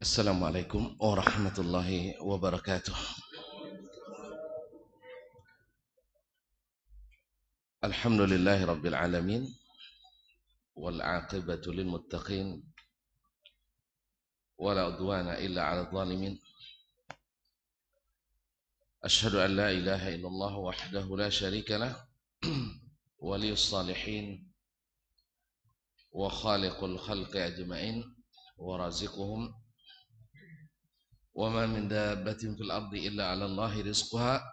Assalamualaikum warahmatullahi wabarakatuh. Alhamdulillahi rabbil alamin wal aqibatu lil muttaqin wala udwana illa 'alal zalimin. Ashhadu an la ilaha illallah wahdahu la syarika lah waliyus salihin wa khaliqul khalqi ajma'in wa raziquhum wa ma min dabbatin fil ardi illa 'ala Allahi rizquha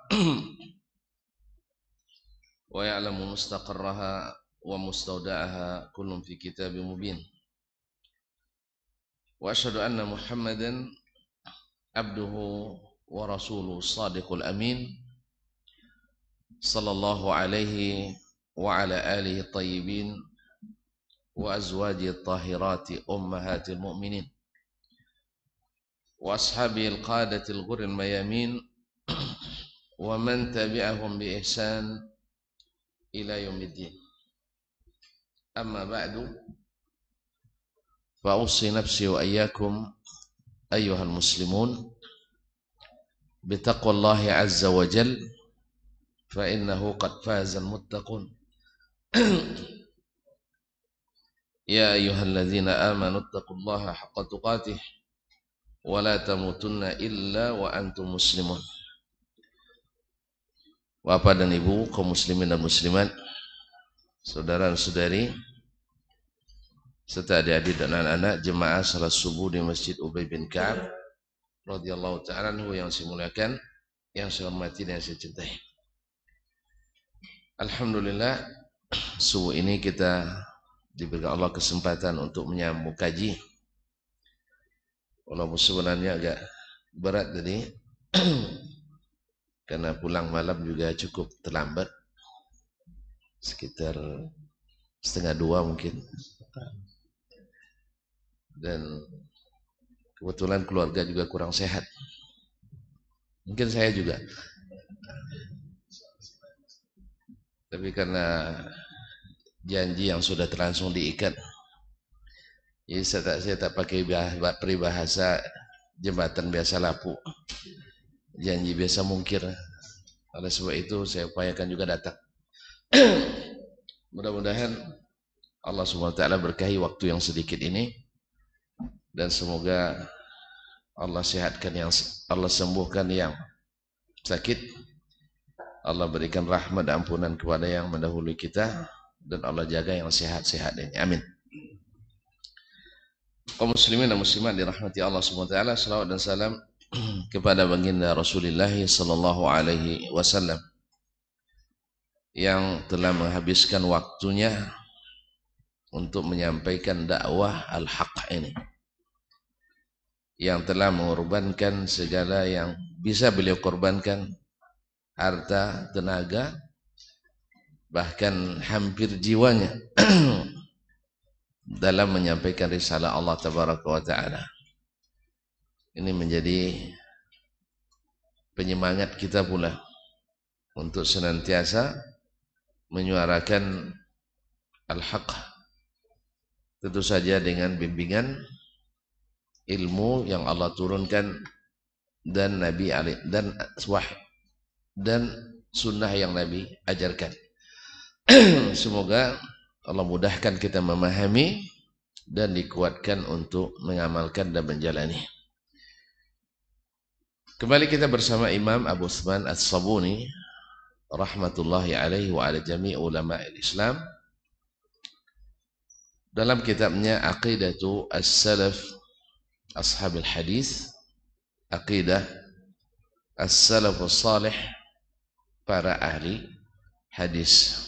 wa ya'lamu mustaqarraha wa mustawda'aha kullun fi kitabim mubin. Wa asyhadu anna Muhammadan abduhu wa rasuluhu shadiqul amin sallallahu alaihi wa ala alihi tayyibin wa azwajihi tahirati ummahatil mu'minin wa ashabihi al-qadatil ghurril mayamin wa man tabi'ahum bi ihsan ila yaumiddin. Amma ba'du, fa usi nafsi wa iyyakum ayyuhal muslimun bi taqwallahi azza wa jal fa innahu qad faza al-muttaqun. Ya ayyuhalladzina amanu taqullaha haqqa tuqatih wa la tamutunna illa wa antum muslimun. Bapak dan Ibu kaum muslimin dan muslimat, saudara dan saudari, serta adik-adik dan anak-anak jemaah salat subuh di Masjid Ubay bin Ka'ab radhiyallahu ta'ala anhu yang saya muliakan, yang saya hormati dan saya cintai. Alhamdulillah, subuh ini kita diberikan Allah kesempatan untuk menyambung kaji. Walaupun sebenarnya agak berat tadi karena pulang malam juga cukup terlambat, sekitar 1:30 mungkin, dan kebetulan keluarga juga kurang sehat, mungkin saya juga, tapi karena janji yang sudah terlangsung diikat, jadi saya tak pakai peribahasa jembatan biasa lapuk, janji biasa mungkir. Oleh sebab itu saya upayakan juga datang. Mudah-mudahan Allah SWT berkahi waktu yang sedikit ini, dan semoga Allah sehatkan yang, Allah sembuhkan yang sakit, Allah berikan rahmat dan ampunan kepada yang mendahului kita, dan Allah jaga yang sehat-sehat ini. Amin. Kaum muslimin dan muslimat dirahmati Allah SWT, salawat dan salam kepada baginda Rasulullah sallallahu alaihi wasallam yang telah menghabiskan waktunya untuk menyampaikan dakwah al-haq ini, yang telah mengorbankan segala yang bisa beliau korbankan, harta, tenaga, bahkan hampir jiwanya dalam menyampaikan risalah Allah tabaraka wa ta'ala. Ini menjadi penyemangat kita pula untuk senantiasa menyuarakan al-haq, tentu saja dengan bimbingan ilmu yang Allah turunkan dan Nabi dan wahyu dan sunnah yang Nabi ajarkan. Semoga Allah mudahkan kita memahami dan dikuatkan untuk mengamalkan dan menjalani. Kembali kita bersama Imam Abu Utsman As-Sabuni rahmatullahi alaihi wa ala jami' ulama Islam dalam kitabnya Aqidatu As-Salaf Ashabil Hadis, Aqidah As-Salafus Salih, para ahli hadis.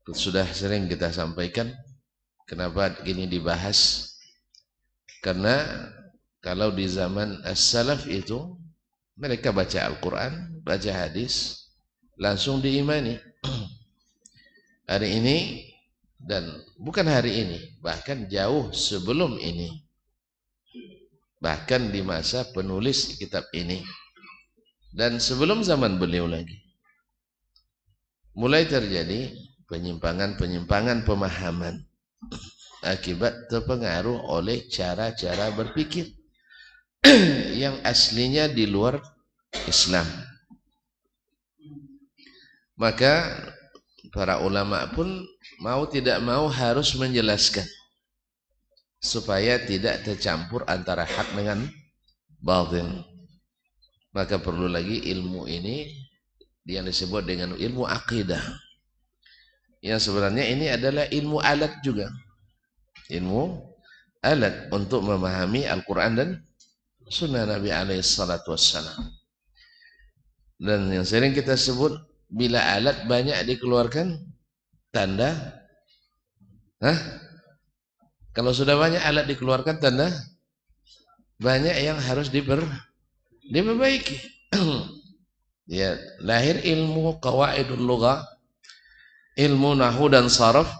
Sudah sering kita sampaikan kenapa ini dibahas, karena kalau di zaman as-salaf itu mereka baca Al-Quran, baca hadis, langsung diimani. Hari ini, dan bukan hari ini, bahkan jauh sebelum ini, bahkan di masa penulis kitab ini dan sebelum zaman beliau lagi, mulai terjadi penyimpangan-penyimpangan pemahaman akibat terpengaruh oleh cara-cara berpikir yang aslinya di luar Islam. Maka para ulama pun mau tidak mau harus menjelaskan supaya tidak tercampur antara hak dengan batin. Maka perlu lagi ilmu ini yang disebut dengan ilmu akidah. Yang sebenarnya ini adalah ilmu alat juga. Ilmu alat untuk memahami Al-Quran dan Sunnah Nabi alaihissalatu wassalam. Dan yang sering kita sebut, bila alat banyak dikeluarkan, tanda. Kalau sudah banyak alat dikeluarkan, tanda banyak yang harus diperbaiki. Ya, lahir ilmu qawaidul lughah, ilmu nahwu dan saraf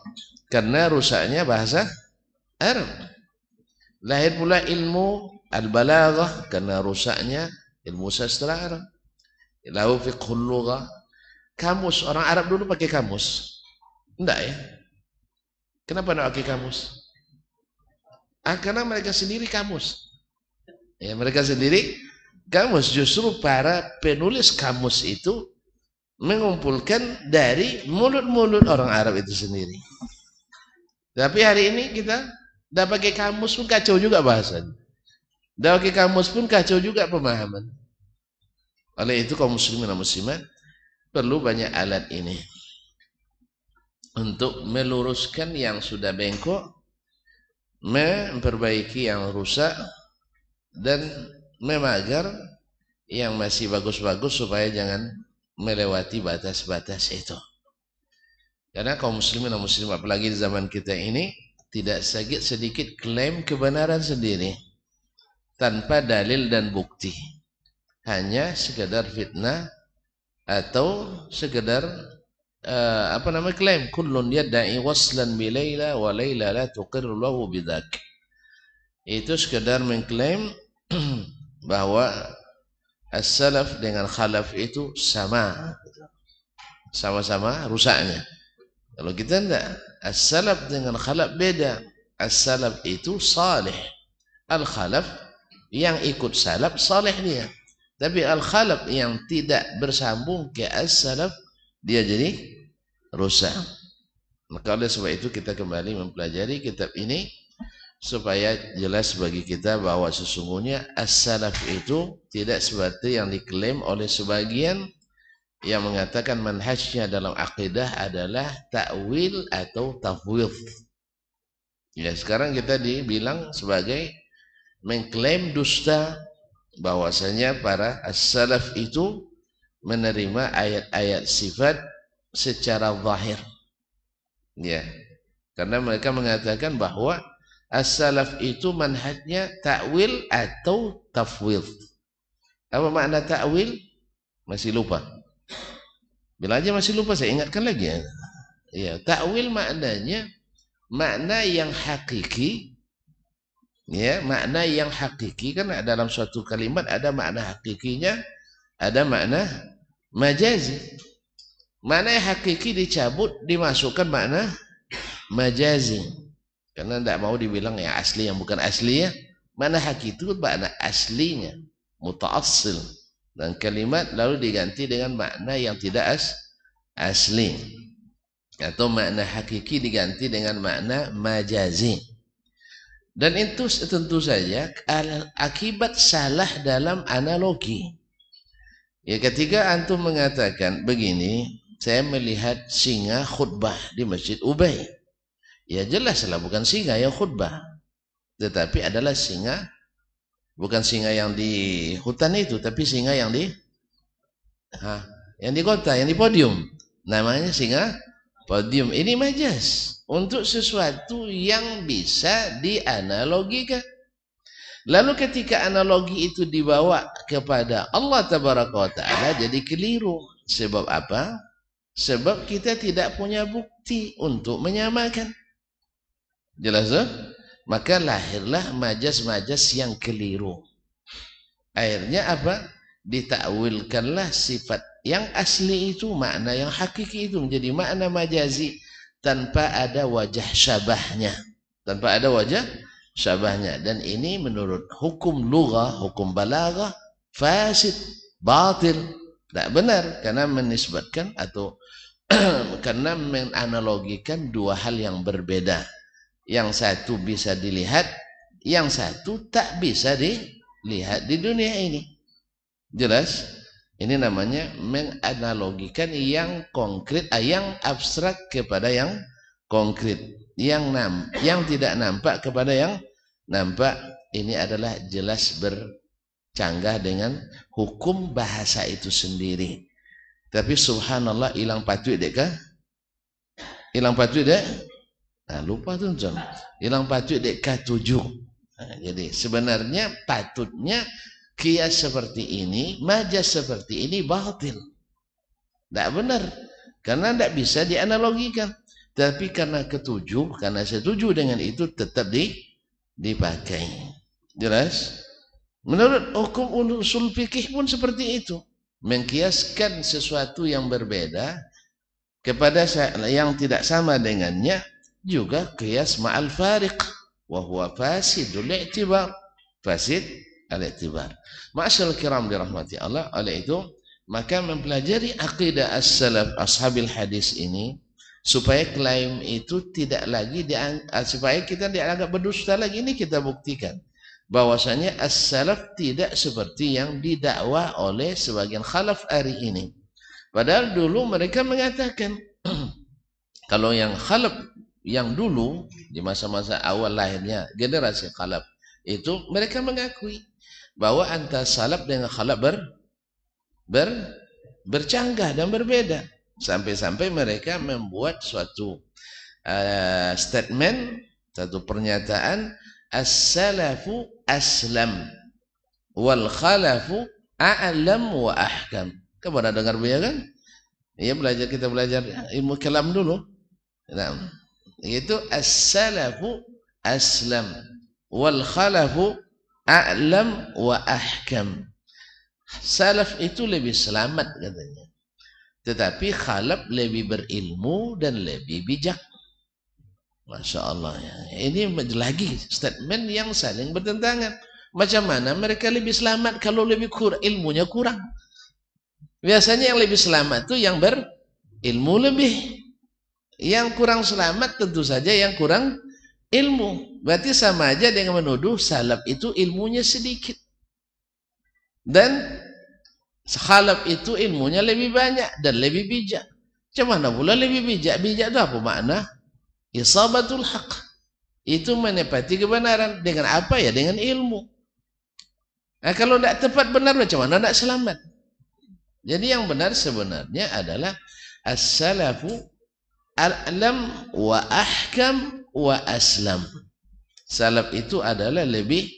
karena rusaknya bahasa Arab. Lahir pula ilmu al-balaghah karena rusaknya ilmu sastra Arab. Lahu fiqhul lughah. Kamus, orang Arab dulu pakai kamus. Enggak ya? Kenapa enggak pakai kamus? Karena mereka sendiri kamus. Ya, mereka sendiri kamus. Justru para penulis kamus itu mengumpulkan dari mulut-mulut orang Arab itu sendiri. Tapi hari ini kita dah pakai kamus pun kacau juga bahasan. Dah pakai kamus pun kacau juga pemahaman. Oleh itu kaum muslimin dan muslimat perlu banyak alat ini untuk meluruskan yang sudah bengkok, memperbaiki yang rusak, dan memagar yang masih bagus-bagus supaya jangan melewati batas-batas itu. Karena kaum muslimin dan muslimat apalagi di zaman kita ini tidak sedikit klaim kebenaran sendiri tanpa dalil dan bukti. Hanya sekedar fitnah atau sekedar klaim kullun yadda'i waslan bi Laila wa Laila la tuqirru lahu bidzak. Itu sekedar mengklaim bahwa as-salaf dengan khalaf itu sama-sama rusaknya. Kalau kita enggak, as-salaf dengan khalaf beda. As-salaf itu salih, al-khalaf yang ikut salaf salih dia. Tapi al-khalaf yang tidak bersambung ke as-salaf, dia jadi rusak. Maka oleh sebab itu kita kembali mempelajari kitab ini supaya jelas bagi kita bahwa sesungguhnya as-salaf itu tidak seperti yang diklaim oleh sebagian yang mengatakan manhajnya dalam akidah adalah ta'wil atau tafwidh. Ya, sekarang kita dibilang sebagai mengklaim dusta bahwasanya para as-salaf itu menerima ayat-ayat sifat secara zahir. Ya. Karena mereka mengatakan bahwa as-salaf itu manhajnya ta'wil atau tafwidh. Apa makna ta'wil? Masih lupa. Bila aja masih lupa saya ingatkan lagi ya. Ya, ta'wil maknanya makna yang hakiki. Ya, makna yang hakiki kan dalam suatu kalimat ada makna hakikinya, ada makna majazi. Makna yang hakiki dicabut, dimasukkan makna majazi. Karena tidak mau dibilang yang asli yang bukan asli ya. Makna hakiki itu makna aslinya, muta'assil. Dan kalimat lalu diganti dengan makna yang tidak asli. Atau makna hakiki diganti dengan makna majazi. Dan itu tentu saja akibat salah dalam analogi. Ya, ketika antum mengatakan begini, saya melihat singa khutbah di Masjid Ubay. Ya jelaslah bukan singa yang khutbah. Tetapi adalah singa, bukan singa yang di hutan itu, tapi singa yang di kota, yang di podium. Namanya singa podium. Ini majaz untuk sesuatu yang bisa dianalogikan. Lalu ketika analogi itu dibawa kepada Allah Tabaraka wa Ta'ala jadi keliru. Sebab apa? Sebab kita tidak punya bukti untuk menyamakan. Jelas tak? Maka lahirlah majas-majas yang keliru. Akhirnya apa? Ditakwilkanlah sifat yang asli itu, makna yang hakiki itu menjadi makna majazi tanpa ada wajah syabahnya. tanpa ada wajah syabahnya. Dan ini menurut hukum lughah, hukum balaghah fasid, batil, tidak benar, karena menisbatkan atau karena menganalogikan dua hal yang berbeda. Yang satu bisa dilihat, yang satu tak bisa dilihat di dunia ini. Jelas? Ini namanya menganalogikan yang konkret, yang abstrak kepada yang konkret, yang tidak nampak kepada yang nampak. Ini adalah jelas bercanggah dengan hukum bahasa itu sendiri. Tapi subhanallah, hilang patut dek kah? Hilang patut dek? Nah, lupa tuh John. Hilang patut dek K7. Nah, jadi sebenarnya patutnya kias seperti ini, majas seperti ini batil. Tidak benar. Karena tidak bisa dianalogikan. Tapi karena ketujuh, karena setuju dengan itu, tetap dipakai. Jelas? Menurut hukum usul fikih pun seperti itu. Mengkiaskan sesuatu yang berbeda kepada yang tidak sama dengannya, juga kias ma'al fariq. Wahuwa fasidul i'tibar. Fasid al-i'tibar. Ma'asyal kiram dirahmati Allah. Oleh itu, maka mempelajari aqidah as-salaf ashabil hadis ini, supaya klaim itu tidak lagi supaya kita dianggap berdusta lagi. Ini kita buktikan bahwasanya as-salaf tidak seperti yang didakwa oleh sebagian khalaf hari ini. Padahal dulu mereka mengatakan kalau yang khalaf yang dulu di masa-masa awal lahirnya generasi khalaf itu, mereka mengakui bahwa antara salaf dengan khalaf bercanggah dan berbeda. Sampai-sampai mereka membuat suatu statement, satu pernyataan, as-salafu aslam wal khalafu a'lam wa ahkam. Kamu pernah dengar beliau kan? Iya, kita belajar ilmu kalam dulu. Nah, itu as-salafu aslam wal khalafu a'lam wa ahkam. Salaf itu lebih selamat katanya, tetapi khalaf lebih berilmu dan lebih bijak. Masya Allah ya. Ini lagi statement yang saling bertentangan. Macam mana mereka lebih selamat kalau lebih ilmunya kurang? Biasanya yang lebih selamat itu yang berilmu lebih. Yang kurang selamat tentu saja yang kurang ilmu. Berarti sama aja dengan menuduh salaf itu ilmunya sedikit, dan khalaf itu ilmunya lebih banyak dan lebih bijak. Macam mana pula lebih bijak? Bijak itu apa makna? Isabatul haq. Itu menepati kebenaran. Dengan apa ya? Dengan ilmu. Nah, kalau tidak tepat benar, macam mana tidak selamat? Jadi yang benar sebenarnya adalah as-salafu al-alam wa ahkam wa aslam. Salaf itu adalah lebih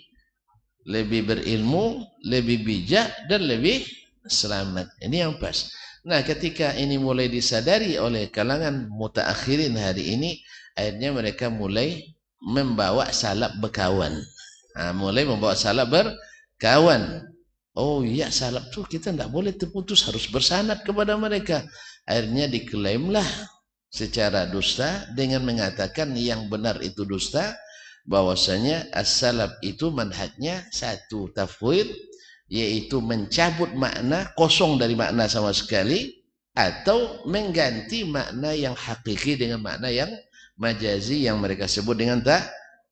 berilmu, lebih bijak, dan lebih selamat. Ini yang pas. Nah, ketika ini mulai disadari oleh kalangan mutaakhirin hari ini, akhirnya mereka mulai membawa salaf berkawan. Nah, mulai membawa salaf berkawan. Oh iya, salaf tuh kita tidak boleh terputus, harus bersanad kepada mereka. Akhirnya diklaimlah secara dusta dengan mengatakan yang benar itu dusta, bahwasanya as-salaf itu manhajnya satu tafwid, yaitu mencabut makna, kosong dari makna sama sekali, atau mengganti makna yang hakiki dengan makna yang majazi yang mereka sebut dengan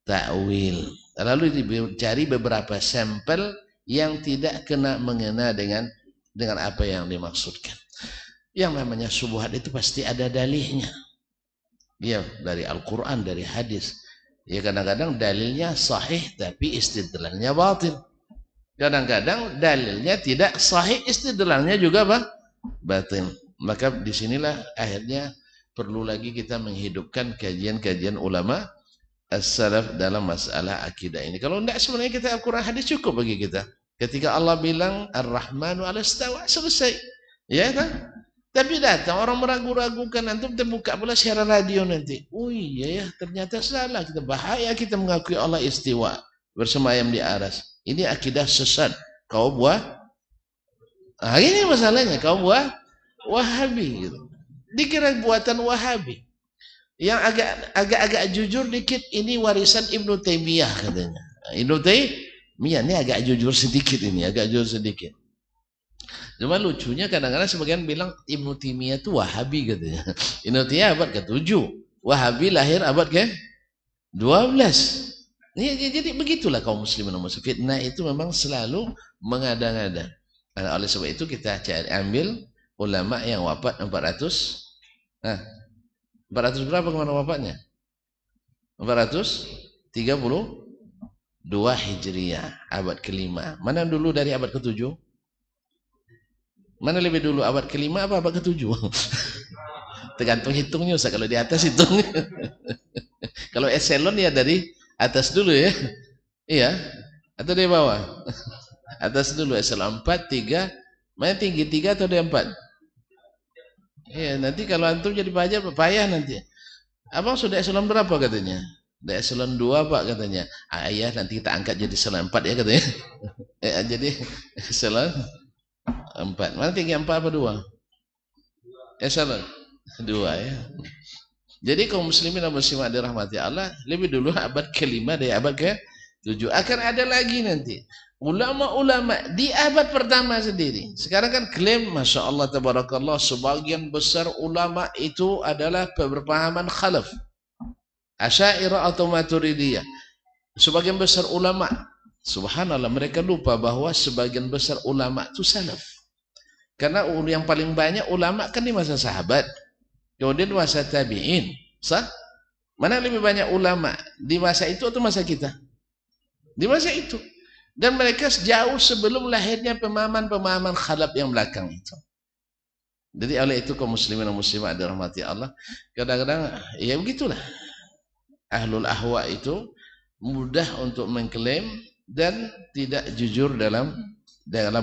ta'wil. Lalu dicari beberapa sampel yang tidak mengena dengan apa yang dimaksudkan. Yang namanya syubhat itu pasti ada dalihnya. Ya, dari Al-Quran, dari hadis. Ya, kadang-kadang dalilnya sahih tapi istidlalnya batil. Kadang-kadang dalilnya tidak sahih, istidlalnya juga batil. Maka disinilah akhirnya perlu lagi kita menghidupkan kajian-kajian ulama as-salaf dalam masalah akidah ini. Kalau tidak, sebenarnya kita Al-Quran hadis cukup bagi kita. Ketika Allah bilang Ar-Rahmanu 'alas istawa, selesai. Ya kan? Tapi datang orang meragu-ragukan, antum terbuka pula siaran radio nanti. Oh iya ya, ternyata salah kita. Bahaya kita mengakui Allah istiwa, bersemayam di aras. Ini akidah sesat. Kau buah. Nah, ini masalahnya, kau buah Wahabi gitu. Dikira buatan Wahabi. Yang agak jujur dikit ini warisan Ibnu Taimiyah katanya. Ibnu Taimiyah ini agak jujur sedikit ini, agak jujur sedikit. Cuma lucunya kadang-kadang sebagian bilang Ibnu Taimiyah itu Wahabi katanya. Ibnu Taimiyah abad ke-7, Wahabi lahir abad ke-12. Jadi begitulah kaum muslimin. Fitnah itu memang selalu mengada-ngada. Nah, oleh sebab itu kita ambil ulama yang wafat 400. Nah, 400 berapa kemana wafatnya? 432 Hijriah, abad ke-5. Mana dulu dari abad ke-7? Mana lebih dulu, abad ke-5 apa abad ke-7? Tergantung hitungnya, usah kalau di atas hitung. Kalau eselon ya dari atas dulu ya. Iya. Atau dari bawah? Atas dulu, eselon 4, 3. Mana tinggi, 3 atau dari 4? Iya, nanti kalau antum jadi payah nanti. Abang sudah eselon berapa katanya? Udah eselon 2 Pak katanya. Ayah nanti kita angkat jadi eselon 4 ya katanya. Jadi eselon 4. Mana tinggi 4 apa 2? Eselon 2 ya. Jadi kaum muslimin dan muslimat dirahmati Allah, lebih dulu abad ke-5 dari abad ke-7. Akan ada lagi nanti ulama-ulama di abad pertama sendiri. Sekarang kan klaim Masya Allah tabarakallah sebagian besar ulama itu adalah berpahaman khalaf, Asy'ariyah atau Maturidiyah. Sebagian besar ulama, subhanallah, mereka lupa bahwa sebagian besar ulama itu salaf. Karena yang paling banyak ulama kan di masa sahabat, kemudian masa tabi'in. Sah? Mana lebih banyak ulama di masa itu atau masa kita? Di masa itu. Dan mereka jauh sebelum lahirnya pemahaman-pemahaman khalaf yang belakang itu. Jadi oleh itu kaum muslimin dan muslimat dirahmati Allah, kadang-kadang ya begitulah. Ahlul ahwa itu mudah untuk mengklaim dan tidak jujur dalam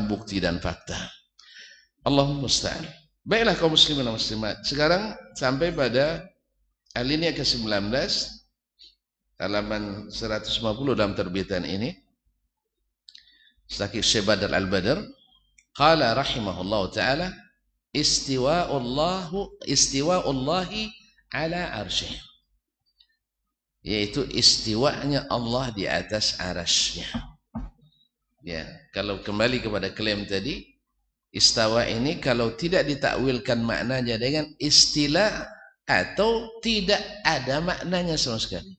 bukti dan fakta. Allahumma musta'an. Baiklah kaum muslimin dan muslimat. Sekarang sampai pada alinea ke-19 halaman 150 dalam terbitan ini. Syekh Badr Al-Badr qala rahimahullahu taala istiwa'ullahi ala arsyih. Yaitu istiwanya Allah di atas arasy-Nya. Ya, kalau kembali kepada klaim tadi, istawa ini kalau tidak ditakwilkan maknanya dengan istilah atau tidak ada maknanya sama sekali.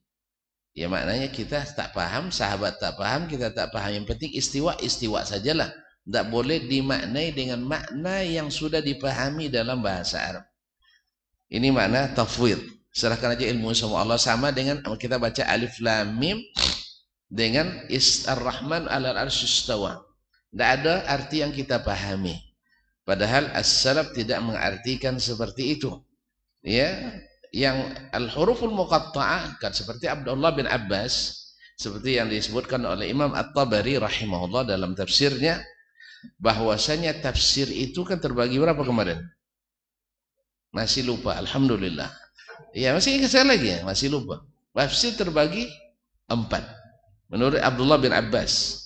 Ya maknanya kita tak paham, sahabat tak paham, kita tak paham. Yang penting istiwa sajalah. Tidak boleh dimaknai dengan makna yang sudah dipahami dalam bahasa Arab. Ini makna tafwid. Serahkan aja ilmu sama Allah, sama dengan kita baca alif lam mim dengan ar-Rahman 'alal arsy istawa. Tidak ada arti yang kita pahami. Padahal as-salaf tidak mengartikan seperti itu. Ya, yang al-huruful muqatta'ah kan seperti Abdullah bin Abbas, seperti yang disebutkan oleh Imam At-Tabari rahimahullah dalam tafsirnya, bahwasanya tafsir itu kan terbagi berapa kemarin? Masih lupa, alhamdulillah. Ya, masih ingat saya lagi ya, masih lupa. Tafsir terbagi 4 menurut Abdullah bin Abbas,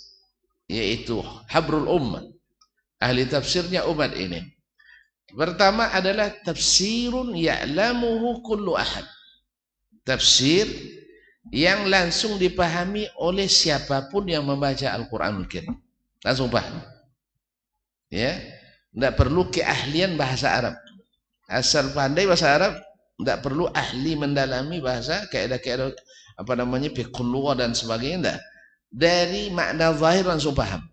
yaitu habrul ummah, ahli tafsirnya umat ini. Pertama adalah tafsirun ya'lamuhu kullu ahad. Tafsir yang langsung dipahami oleh siapapun yang membaca Al-Qur'anul Karim. Langsung paham. Ya, tidak perlu keahlian bahasa Arab. Asal pandai bahasa Arab, tidak perlu ahli mendalami bahasa kaidah-kaidah apa namanya fiqhul lughah dan sebagainya, enggak. Dari makna zahir langsung paham.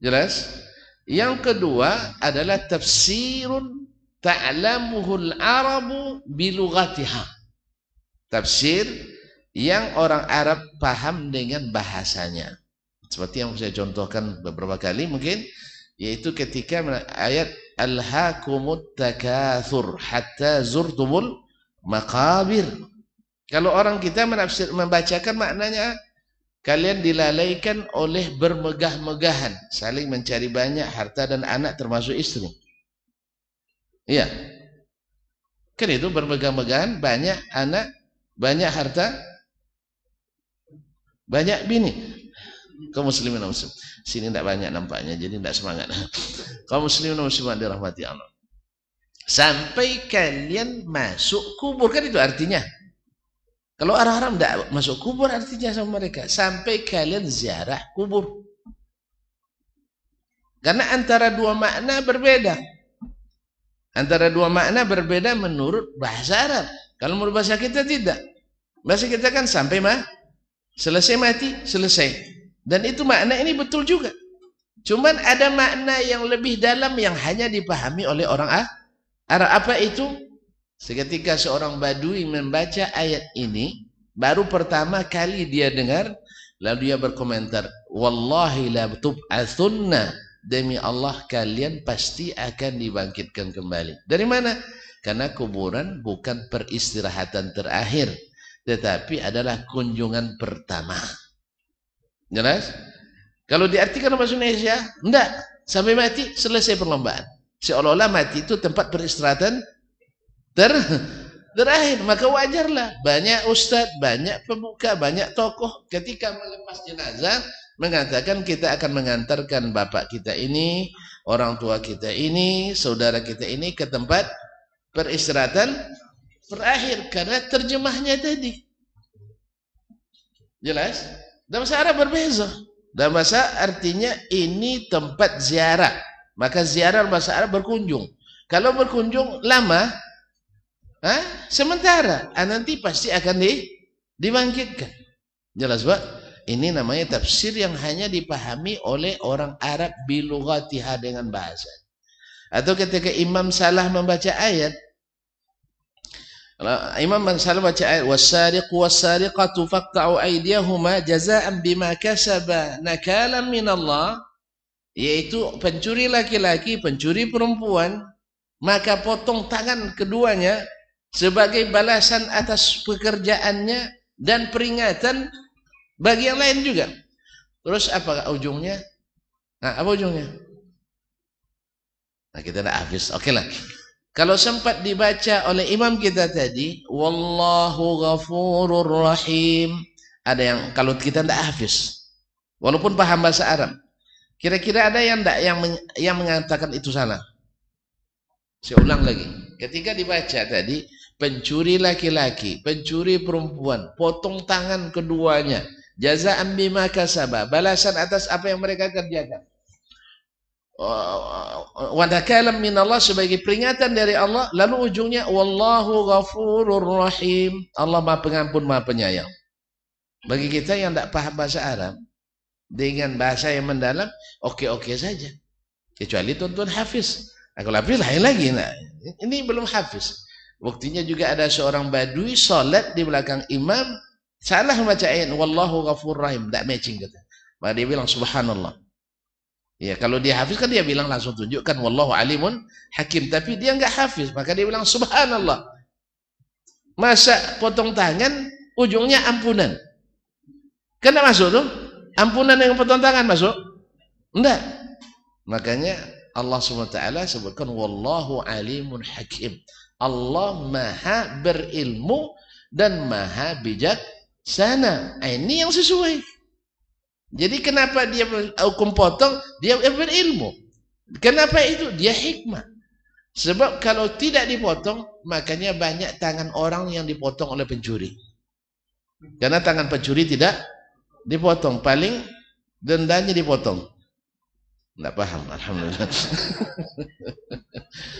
Jelas? Yang kedua adalah tafsirun ta'lamuhul arabu bilughatiha. Tafsir yang orang Arab paham dengan bahasanya. Seperti yang saya contohkan beberapa kali mungkin, yaitu ketika ayat alhaakumut takatsur hatta zurtumul maqabir. Kalau orang kita membacakan maknanya, kalian dilalaikan oleh bermegah-megahan, saling mencari banyak harta dan anak termasuk istri. Iya. Kan itu bermegah-megahan, banyak anak, banyak harta, banyak bini. Kaum muslimin dan muslimat. Sini tidak banyak nampaknya, jadi tidak semangat. Kaum muslimin dan muslimat dirahmati Allah. Sampai kalian masuk kubur, kan itu artinya. Kalau orang-orang tidak masuk kubur artinya sama mereka, sampai kalian ziarah kubur. Karena antara dua makna berbeda. Antara dua makna berbeda menurut bahasa Arab. Kalau menurut bahasa kita tidak. Bahasa kita kan sampai selesai mati, selesai. Dan itu makna ini betul juga. Cuman ada makna yang lebih dalam yang hanya dipahami oleh orang Arab. Apa itu? Seketika seorang badui membaca ayat ini, baru pertama kali dia dengar, lalu dia berkomentar, wallahi la tub'atsunna, demi Allah kalian pasti akan dibangkitkan kembali. Dari mana? Karena kuburan bukan peristirahatan terakhir, tetapi adalah kunjungan pertama. Jelas? Kalau diartikan bahasa Indonesia, enggak, sampai mati selesai perlombaan. Seolah-olah mati itu tempat peristirahatan terakhir. Maka wajarlah banyak ustadz, banyak pemuka, banyak tokoh ketika melepas jenazah mengatakan kita akan mengantarkan bapak kita ini, orang tua kita ini, saudara kita ini ke tempat peristirahatan terakhir, karena terjemahnya tadi. Jelas? Dalam bahasa Arab berbeza. Dalam bahasa artinya ini tempat ziarah. Maka ziarah bahasa Arab berkunjung. Kalau berkunjung lama, sementara, nanti pasti akan dibangkitkan. Jelas, Pak? Ini namanya tafsir yang hanya dipahami oleh orang Arab bilughatiha, dengan bahasa. Atau ketika imam salah membaca ayat, imam salah baca ayat, was-sariqu was-sariqatu faqta'u aydiyahuma jazaa'an bima kasaba nakalan minallah, yaitu pencuri laki-laki, pencuri perempuan, maka potong tangan keduanya sebagai balasan atas pekerjaannya dan peringatan bagi yang lain juga. Terus apa ujungnya? Apa ujungnya? Kita tidak hafiz. Oke lah. Kalau sempat dibaca oleh imam kita tadi, wallahu ghafurur rahim. Ada yang kalau kita tidak hafiz, walaupun paham bahasa Arab, kira-kira ada yang tidak yang mengatakan itu salah? Saya ulang lagi. Ketika dibaca tadi, pencuri laki-laki, pencuri perempuan, potong tangan keduanya, jazaan bima kasaba, balasan atas apa yang mereka kerjakan. Wa nakalam minallah, sebagai peringatan dari Allah, lalu ujungnya wallahu ghafurur rahim, Allah Maha Pengampun, Maha Penyayang. Bagi kita yang tidak paham bahasa Arab dengan bahasa yang mendalam, oke-oke saja. Kecuali tuan-tuan hafiz. Kalau hafiz lain lagi. Nah, ini belum hafiz. Buktinya juga ada seorang badui salat di belakang imam, salah membaca ayat wallahu ghafurur rahim, tidak matching kata. Maka dia bilang subhanallah. Ya, kalau dia hafiz kan dia bilang langsung tunjukkan wallahu alimun hakim, tapi dia enggak hafiz, maka dia bilang subhanallah. Masa potong tangan ujungnya ampunan? Kan enggak masuk tuh? Ampunan yang potong tangan masuk? Enggak. Makanya Allah SWT sebutkan wallahu alimun hakim. Allah Maha berilmu dan Maha bijaksana. Ini yang sesuai. Jadi kenapa dia hukum potong? Dia berilmu. Kenapa itu? Dia hikmah. Sebab kalau tidak dipotong, makanya banyak tangan orang yang dipotong oleh pencuri. Karena tangan pencuri tidak dipotong, paling dendanya dipotong. Tidak paham, alhamdulillah.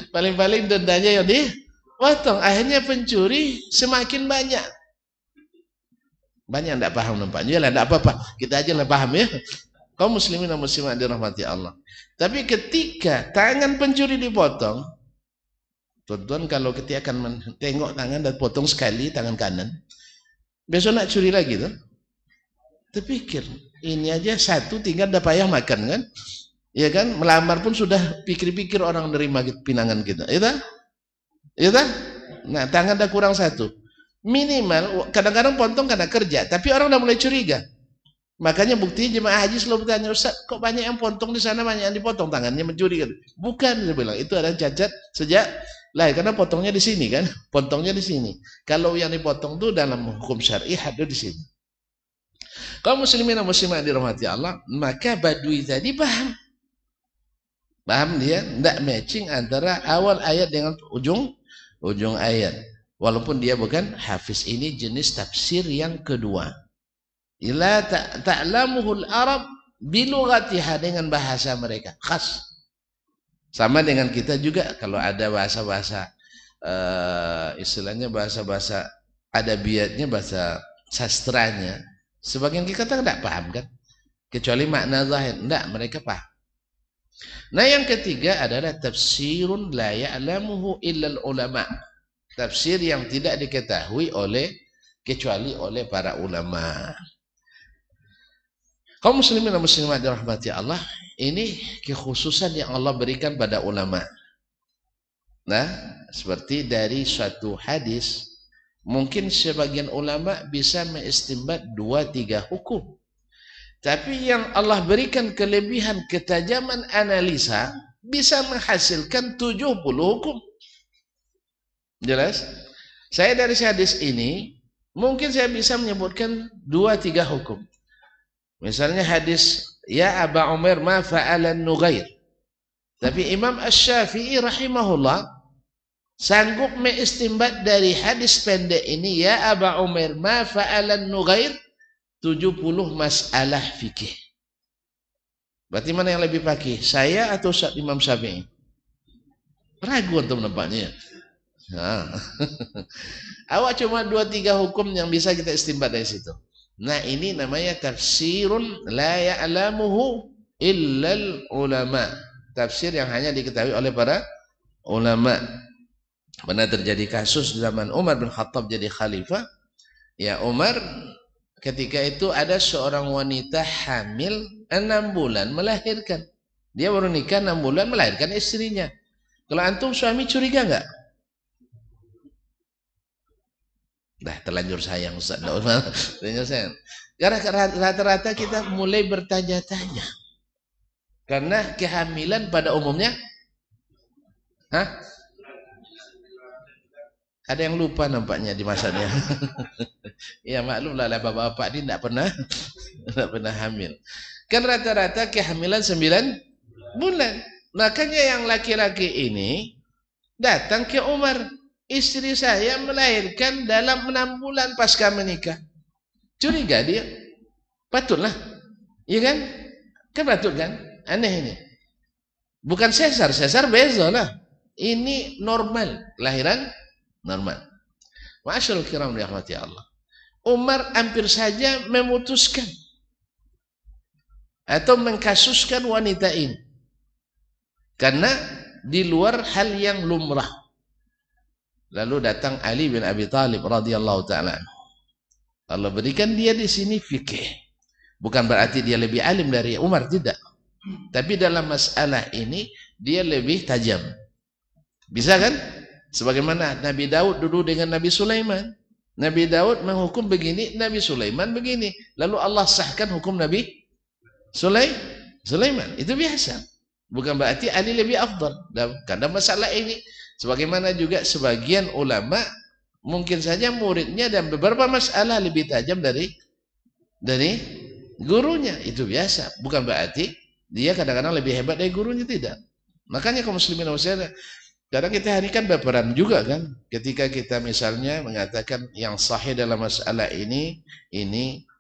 Paling-paling dendanya yang dipotong. Akhirnya pencuri semakin banyak. Banyak tidak paham nampaknya. Yalah, tidak apa-apa. Kita aja lah paham ya. Kaum muslimin dan muslimat dirahmati Allah. Tapi ketika tangan pencuri dipotong, tuan-tuan kalau ketika akan tengok tangan dan potong sekali tangan kanan, besok nak curi lagi tuh. Terpikir, ini aja satu tinggal dah payah makan kan? Ya kan? Melamar pun sudah pikir-pikir orang nerima pinangan kita. Iya tak? Iya tak? Nah, tangan dah kurang satu. Minimal, kadang-kadang potong karena kerja, tapi orang dah mulai curiga. Makanya buktinya jemaah haji selalu bertanya, Ustaz, kok banyak yang potong di sana, banyak yang dipotong, tangannya mencuri kan? Bukan, dia bilang, itu ada cacat sejak lahir, karena potongnya di sini kan, potongnya di sini. Kalau yang dipotong itu dalam hukum syar'i hadir di sini. Kalau muslimin dan muslimat dirahmati Allah, maka badui tadi paham. Paham dia? Tidak matching antara awal ayat dengan ujung ayat. Walaupun dia bukan hafiz. Ini jenis tafsir yang kedua. Ila ta'lamuhul Arab bilughatiha, dengan bahasa mereka khas. Sama dengan kita juga kalau ada bahasa-bahasa istilahnya bahasa-bahasa adabiatnya, bahasa sastranya, sebagian kita tidak paham kan, kecuali makna zahir. Tidak, mereka paham. Nah, yang ketiga adalah tafsirun la ya'lamuhu illal ulama. Tafsir yang tidak diketahui kecuali oleh para ulama. Kaum muslimin dan muslimat dirahmati Allah, ini kekhususan yang Allah berikan pada ulama. Nah, seperti dari suatu hadis, mungkin sebagian ulama bisa mengistinbat 2-3 hukum. Tapi yang Allah berikan kelebihan ketajaman analisa, bisa menghasilkan 70 hukum. Jelas? Saya dari hadis ini, mungkin saya bisa menyebutkan 2-3 hukum. Misalnya hadis, ya Aba Umar ma fa'alan nughair. Tapi Imam Asy-Syafi'i rahimahullah sanggup mengistinbat dari hadis pendek ini, ya Aba Umar ma fa'alan nughair, 70 masalah fikih. Berarti mana yang lebih fakih? Saya atau Imam Syafi'i? Ragu untuk menebaknya. Nah. Awak cuma 2-3 hukum yang bisa kita istinbat dari situ. Nah, ini namanya tafsirun la ya'lamuhu illal ulama. Tafsir yang hanya diketahui oleh para ulama. Pernah terjadi kasus zaman Umar bin Khattab jadi khalifah. Ya, Umar ketika itu ada seorang wanita hamil 6 bulan melahirkan. Dia baru nikah 6 bulan melahirkan istrinya. Kalau antum suami curiga enggak? Dah terlanjur sayang Ustaz. Terlanjur sayang. Karena rata-rata kita mulai bertanya-tanya. Karena kehamilan pada umumnya, ada yang lupa nampaknya di masanya. Ya maklumlah, bapak-bapak ini tidak pernah hamil. Kan rata-rata kehamilan 9 bulan. Makanya yang laki-laki ini datang ke Umar. Istri saya melahirkan dalam 6 bulan pasca menikah. Curiga dia. Patutlah. Iya kan? Kan patut kan? Aneh ini. Bukan sesar. Sesar beza lah. Ini normal. Kelahiran normal. Masyaallah kiram dirahmati Allah. Umar hampir saja memutuskan atau mengkasuskan wanita ini. Karena di luar hal yang lumrah. Lalu datang Ali bin Abi Thalib radhiyallahu ta'ala. Allah berikan dia di sini fikih. Bukan berarti dia lebih alim dari Umar, tidak. Tapi dalam masalah ini dia lebih tajam. Bisa kan? Sebagaimana Nabi Daud dulu dengan Nabi Sulaiman. Nabi Daud menghukum begini, Nabi Sulaiman begini. Lalu Allah sahkan hukum Nabi Sulaiman. Itu biasa. Bukan berarti Ali lebih afdal. Karena masalah ini, sebagaimana juga sebagian ulama mungkin saja muridnya dan beberapa masalah lebih tajam dari gurunya. Itu biasa. Bukan berarti dia kadang-kadang lebih hebat dari gurunya, tidak. Makanya kaum muslimin dan muslimat, kadang kita hari kan berperan juga kan. Ketika kita misalnya mengatakan yang sahih dalam masalah ini,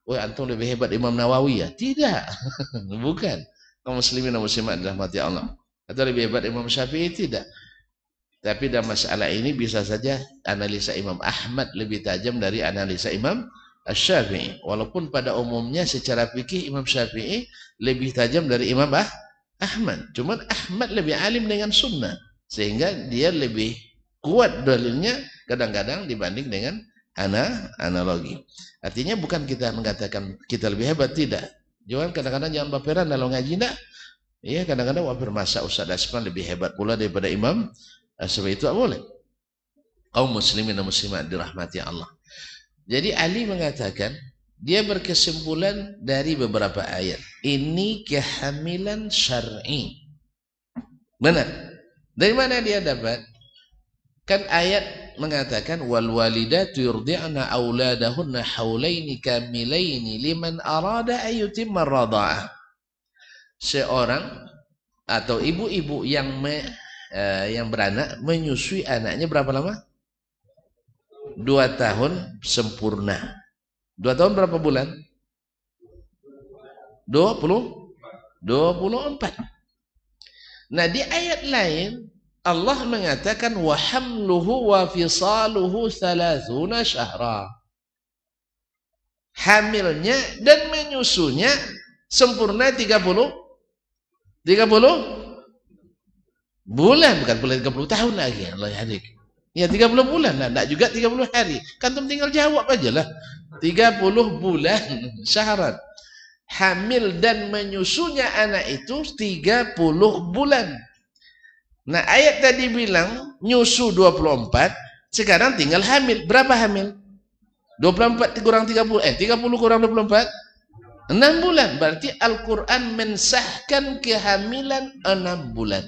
oh antum lebih hebat Imam Nawawi ya? Tidak. Bukan. Kaum muslimin dan muslimat dirahmati Allah. Atau lebih hebat Imam Syafi'i? Tidak. Tapi dalam masalah ini bisa saja analisa Imam Ahmad lebih tajam dari analisa Imam Asy-Syafi'i. Walaupun pada umumnya secara fikih Imam Syafi'i lebih tajam dari Imam Ahmad. Cuman Ahmad lebih alim dengan sunnah. Sehingga dia lebih kuat dalilnya kadang-kadang dibanding dengan analogi. Artinya bukan kita mengatakan kita lebih hebat, tidak. Jangan kadang-kadang jangan baperan dalam ngaji, enggak. Iya, kadang-kadang wafir masa Ustaz Asman lebih hebat pula daripada Imam. Sebab itu tak boleh. Kaum muslimin dan muslimat dirahmati Allah. Jadi Ali mengatakan, dia berkesimpulan dari beberapa ayat. Ini kehamilan syar'i. Benar. Dari mana dia dapat? Kan ayat mengatakan wal walidatu yurdi'na auladahunna haulaini kamilaini liman arada ayyutimma radha'ah. Seorang atau ibu-ibu yang beranak menyusui anaknya berapa lama? 2 tahun sempurna. 2 tahun berapa bulan? 24. Nah, di ayat lain Allah mengatakan wa hamluhu wa fisaluhu 30 syahra. Hamilnya dan menyusunya sempurna 30 bulan, bukan bulan 30 tahun lagi. Allah yahdik. Ya 30 bulan lah, enggak juga 30 hari. Kantum tinggal jawab aja lah. 30 bulan syarat. Hamil dan menyusunya anak itu 30 bulan. Nah, ayat tadi bilang nyusu 24, sekarang tinggal hamil. Berapa hamil? 24 kurang 30, 30 kurang 24, 6 bulan. Berarti Al-Quran mensahkan kehamilan 6 bulan.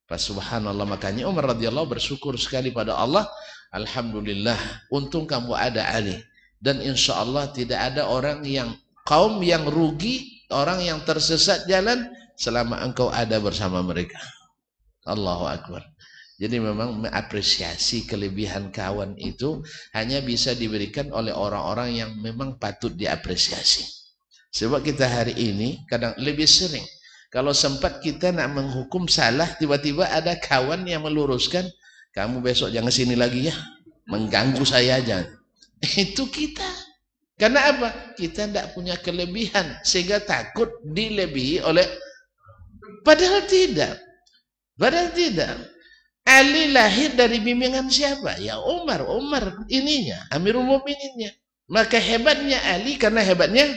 Pas subhanallah, makanya Umar radhiyallahu bersyukur sekali pada Allah. Alhamdulillah, untung kamu ada Ali. Dan insya Allah tidak ada kaum yang rugi, orang yang tersesat jalan selama engkau ada bersama mereka. Allahu Akbar. Jadi memang mengapresiasi kelebihan kawan itu hanya bisa diberikan oleh orang-orang yang memang patut diapresiasi. Sebab kita hari ini kadang lebih sering, kalau sempat kita nak menghukum salah, tiba-tiba ada kawan yang meluruskan, kamu besok jangan sini lagi ya, mengganggu saya aja. Itu kita. Karena apa? Kita tidak punya kelebihan sehingga takut dilebihi oleh, padahal tidak. Ali lahir dari bimbingan siapa? Ya Umar ininya, Amirul Mukmininnya. Maka hebatnya Ali karena hebatnya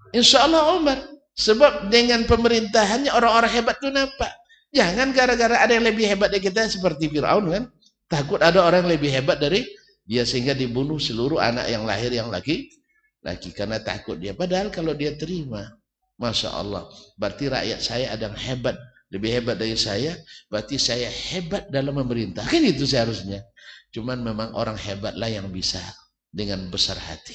insya Allah Umar. Sebab dengan pemerintahannya orang-orang hebat itu nampak. Jangan gara-gara ada yang lebih hebat dari kita seperti Fir'aun kan. Takut ada orang yang lebih hebat dari dia sehingga dibunuh seluruh anak yang lahir yang laki karena takut dia. Padahal kalau dia terima, Masya Allah, berarti rakyat saya ada yang hebat, lebih hebat dari saya, berarti saya hebat dalam memerintah. Kan itu seharusnya. Cuman memang orang hebatlah yang bisa dengan besar hati.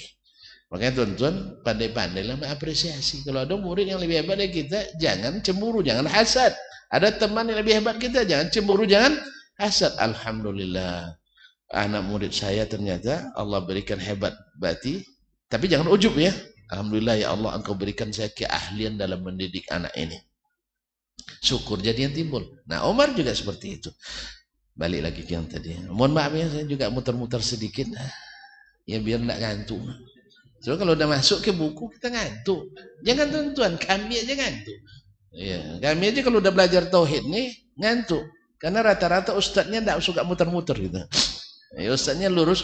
Makanya tuan-tuan pandai-pandailah mengapresiasi. Kalau ada murid yang lebih hebat dari kita, jangan cemburu, jangan hasad. Ada teman yang lebih hebat kita, jangan cemburu, jangan hasad. Alhamdulillah, anak murid saya ternyata Allah berikan hebat berarti. Tapi jangan ujub ya. Alhamdulillah ya Allah, engkau berikan saya keahlian dalam mendidik anak ini. Syukur jadi yang timbul. Nah, Umar juga seperti itu. Balik lagi ke yang tadi. Mohon maaf ya, saya juga muter-muter sedikit. Ya biar enggak ngantuk. So kalau udah masuk ke buku kita ngantuk. Jangan tuan-tuan, kami aja ngantuk. Ya, kami aja kalau udah belajar tauhid nih ngantuk. Karena rata-rata ustadznya enggak suka muter-muter gitu. Ya, ustadznya lurus.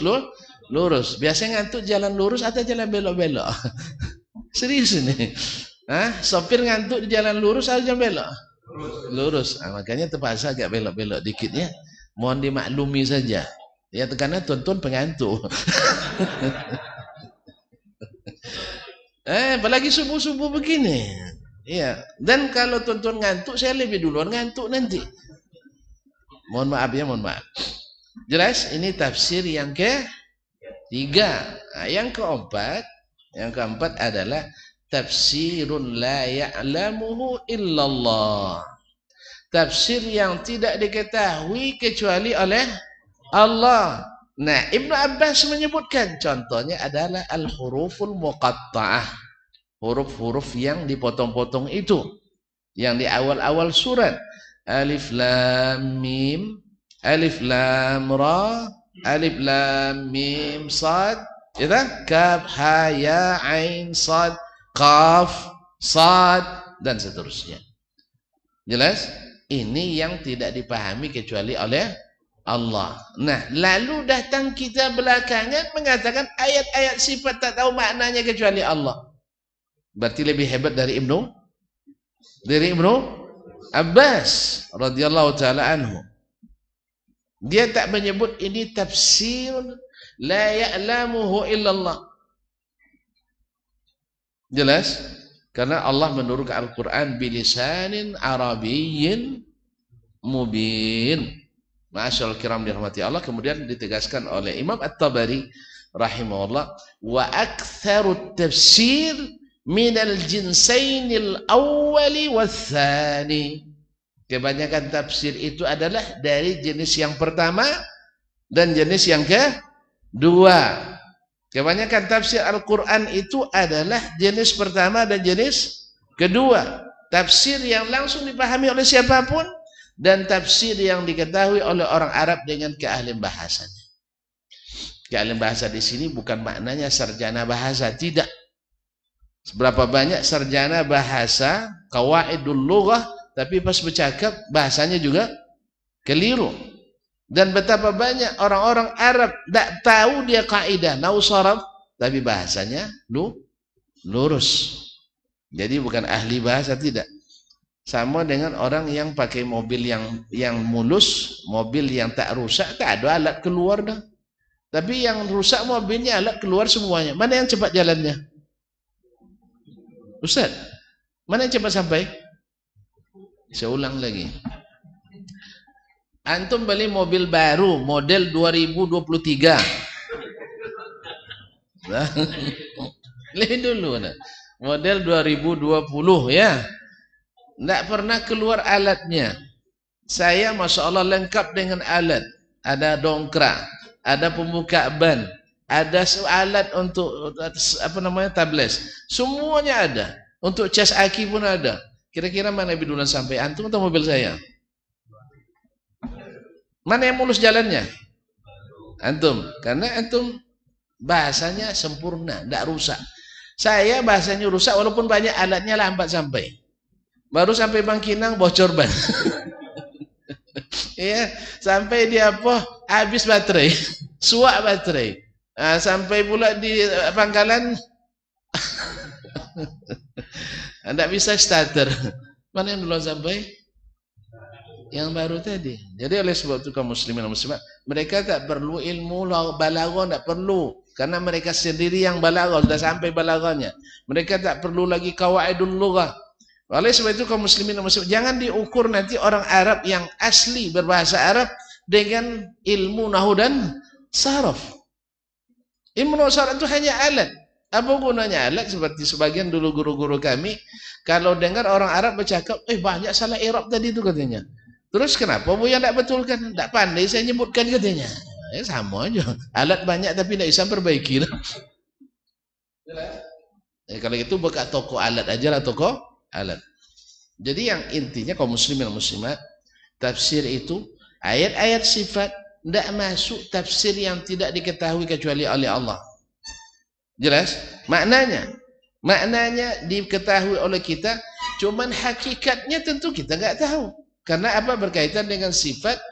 Biasanya ngantuk jalan lurus atau jalan belok-belok. Serius ini. Sopir ngantuk di jalan lurus atau jalan belok? Lurus. Makanya terpaksa agak belok-belok dikit ya. Mohon dimaklumi saja. Ya karena tuan-tuan pengantuk. Apalagi subuh-subuh begini. Iya. Dan kalau tuan-tuan ngantuk, saya lebih duluan ngantuk nanti. Mohon maaf ya, mohon maaf. Jelas? Ini tafsir yang ketiga. Nah, yang keempat adalah tafsirun la ya'lamuhu illallah. Tafsir yang tidak diketahui kecuali oleh Allah. Nah, Ibnu Abbas menyebutkan contohnya adalah al-huruful muqatta'ah. Huruf-huruf yang dipotong-potong itu. Yang di awal-awal surat. Alif lam mim, alif lam ra, alif lam mim sad, kaf ha ya ain sad, qaf sad, dan seterusnya. Jelas? Ini yang tidak dipahami kecuali oleh Allah. Nah, lalu datang kita belakangan mengatakan ayat-ayat sifat tak tahu maknanya kecuali Allah. Berarti lebih hebat dari Ibnu Abbas radhiyallahu taala anhu. Dia tak menyebut ini tafsir la ya'lamuhu illallah. Jelas? Karena Allah menurunkan Al-Quran bilisanin arabiyyin mubin. Ma'asyarul kiram dirahmati Allah. Kemudian ditegaskan oleh Imam At-Tabari rahimahullah, wa aktsarut tafsir minal jinsainil awwali wathani. Kebanyakan tafsir itu adalah dari jenis yang pertama dan jenis yang kedua. Kebanyakan tafsir Al-Quran itu adalah jenis pertama dan jenis kedua. Tafsir yang langsung dipahami oleh siapapun dan tafsir yang diketahui oleh orang Arab dengan keahlian bahasanya. Keahlian bahasa di sini bukan maknanya sarjana bahasa, tidak. Berapa banyak sarjana bahasa, qawaidul lughah, tapi pas bercakap bahasanya juga keliru. Dan betapa banyak orang-orang Arab tak tahu dia kaidah nahwu sharaf, tapi bahasanya lurus. Jadi bukan ahli bahasa, tidak. Sama dengan orang yang pakai mobil yang mulus, mobil yang tak rusak, tak ada alat keluar dah. Tapi yang rusak mobilnya, alat keluar semuanya. Mana yang cepat jalannya? Ustaz, mana yang cepat sampai? Saya ulang lagi. Antum beli mobil baru model 2023. Lihat dulu nah. Model 2020 ya. Tidak pernah keluar alatnya. Saya Masya Allah lengkap dengan alat. Ada dongkrak, ada pembuka ban, ada alat untuk tables. Semuanya ada. Untuk cas aki pun ada. Kira-kira mana lebih duluan sampai, antum atau mobil saya? Mana yang mulus jalannya? Antum. Karena antum bahasanya sempurna, tidak rusak. Saya bahasanya rusak walaupun banyak alatnya lambat sampai. Baru sampai Bangkinang bocor ban. Ya, sampai di apa? Habis baterai. Suak baterai. Nah, sampai pula di Pangkalan tidak bisa starter. Mana yang dulu sampai? Yang baru tadi. Jadi oleh sebab itu kaum muslimin dan muslimat, mereka tak perlu ilmu balaghah, tak perlu. Karena mereka sendiri yang balaghah, sudah sampai balaghahnya. Mereka tak perlu lagi qawaidul lughah. Oleh sebab itu kaum muslimin dan muslimat, jangan diukur nanti orang Arab yang asli berbahasa Arab dengan ilmu nahwu dan saraf. Ilmu nahwu saraf itu hanya alat. Apa gunanya alat? Seperti sebagian dulu guru-guru kami, kalau dengar orang Arab bercakap, banyak salah i'rab tadi itu katanya. Terus kenapa Buya tidak betulkan? Tidak pandai saya nyebutkan katanya. Ya sama aja. Alat banyak tapi tidak bisa perbaiki. Kalau itu buka toko alat aja lah, toko alat. Jadi yang intinya kaum muslimin dan muslimat, tafsir itu ayat-ayat sifat tidak masuk tafsir yang tidak diketahui kecuali oleh Allah. Jelas? Maknanya diketahui oleh kita, cuman hakikatnya tentu kita nggak tahu. Karena apa? Berkaitan dengan sifat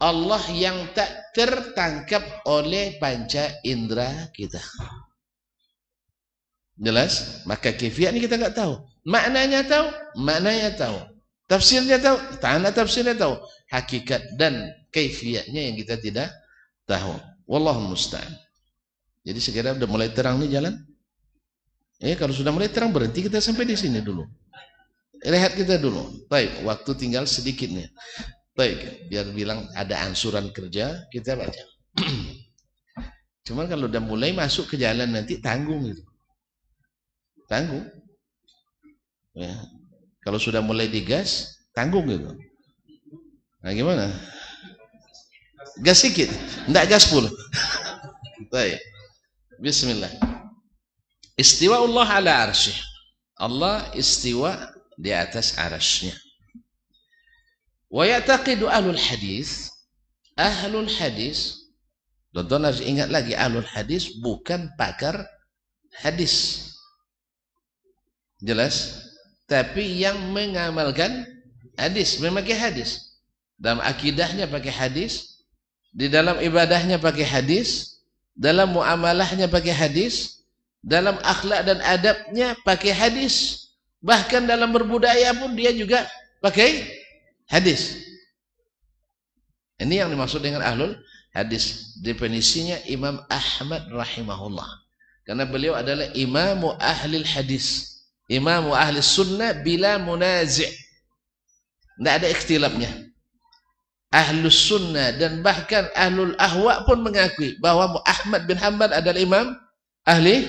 Allah yang tak tertangkap oleh panca indera kita. Jelas? Maka kaifiatnya kita nggak tahu. Maknanya tahu, tafsirnya tahu, ta'ala tafsirnya tahu. Hakikat dan kaifiatnya yang kita tidak tahu. Wallahu musta'an. Jadi segera udah mulai terang nih jalan. Kalau sudah mulai terang berhenti kita sampai di sini dulu. Rehat kita dulu. Baik, waktu tinggal sedikit nih. Baik, biar bilang ada ansuran kerja, kita baca. Cuman kalau udah mulai masuk ke jalan nanti tanggung gitu. Tanggung. Ya. Kalau sudah mulai digas, tanggung gitu. Nah gimana? Gas sedikit, enggak gas full. Baik. Bismillah. Istiwa Allah ala arsyih. Allah istiwa di atas arasy-Nya. Wa ya'taqidu ahlul hadis. Ahlul hadis, tonton harus ingat lagi, ahlul hadis bukan pakar hadis. Jelas? Tapi yang mengamalkan hadis, memakai hadis. Dalam akidahnya pakai hadis, di dalam ibadahnya pakai hadis, dalam muamalahnya pakai hadis, dalam akhlak dan adabnya pakai hadis. Bahkan dalam berbudaya pun dia juga pakai hadis. Ini yang dimaksud dengan ahlul hadis. Definisinya Imam Ahmad rahimahullah. Karena beliau adalah imamu ahlil hadis. Imamu ahli sunnah bila munazi'. Tidak ada ikhtilafnya. Ahlus sunnah dan bahkan ahlul ahwa pun mengakui bahwa Ahmad bin Hanbal adalah imam ahli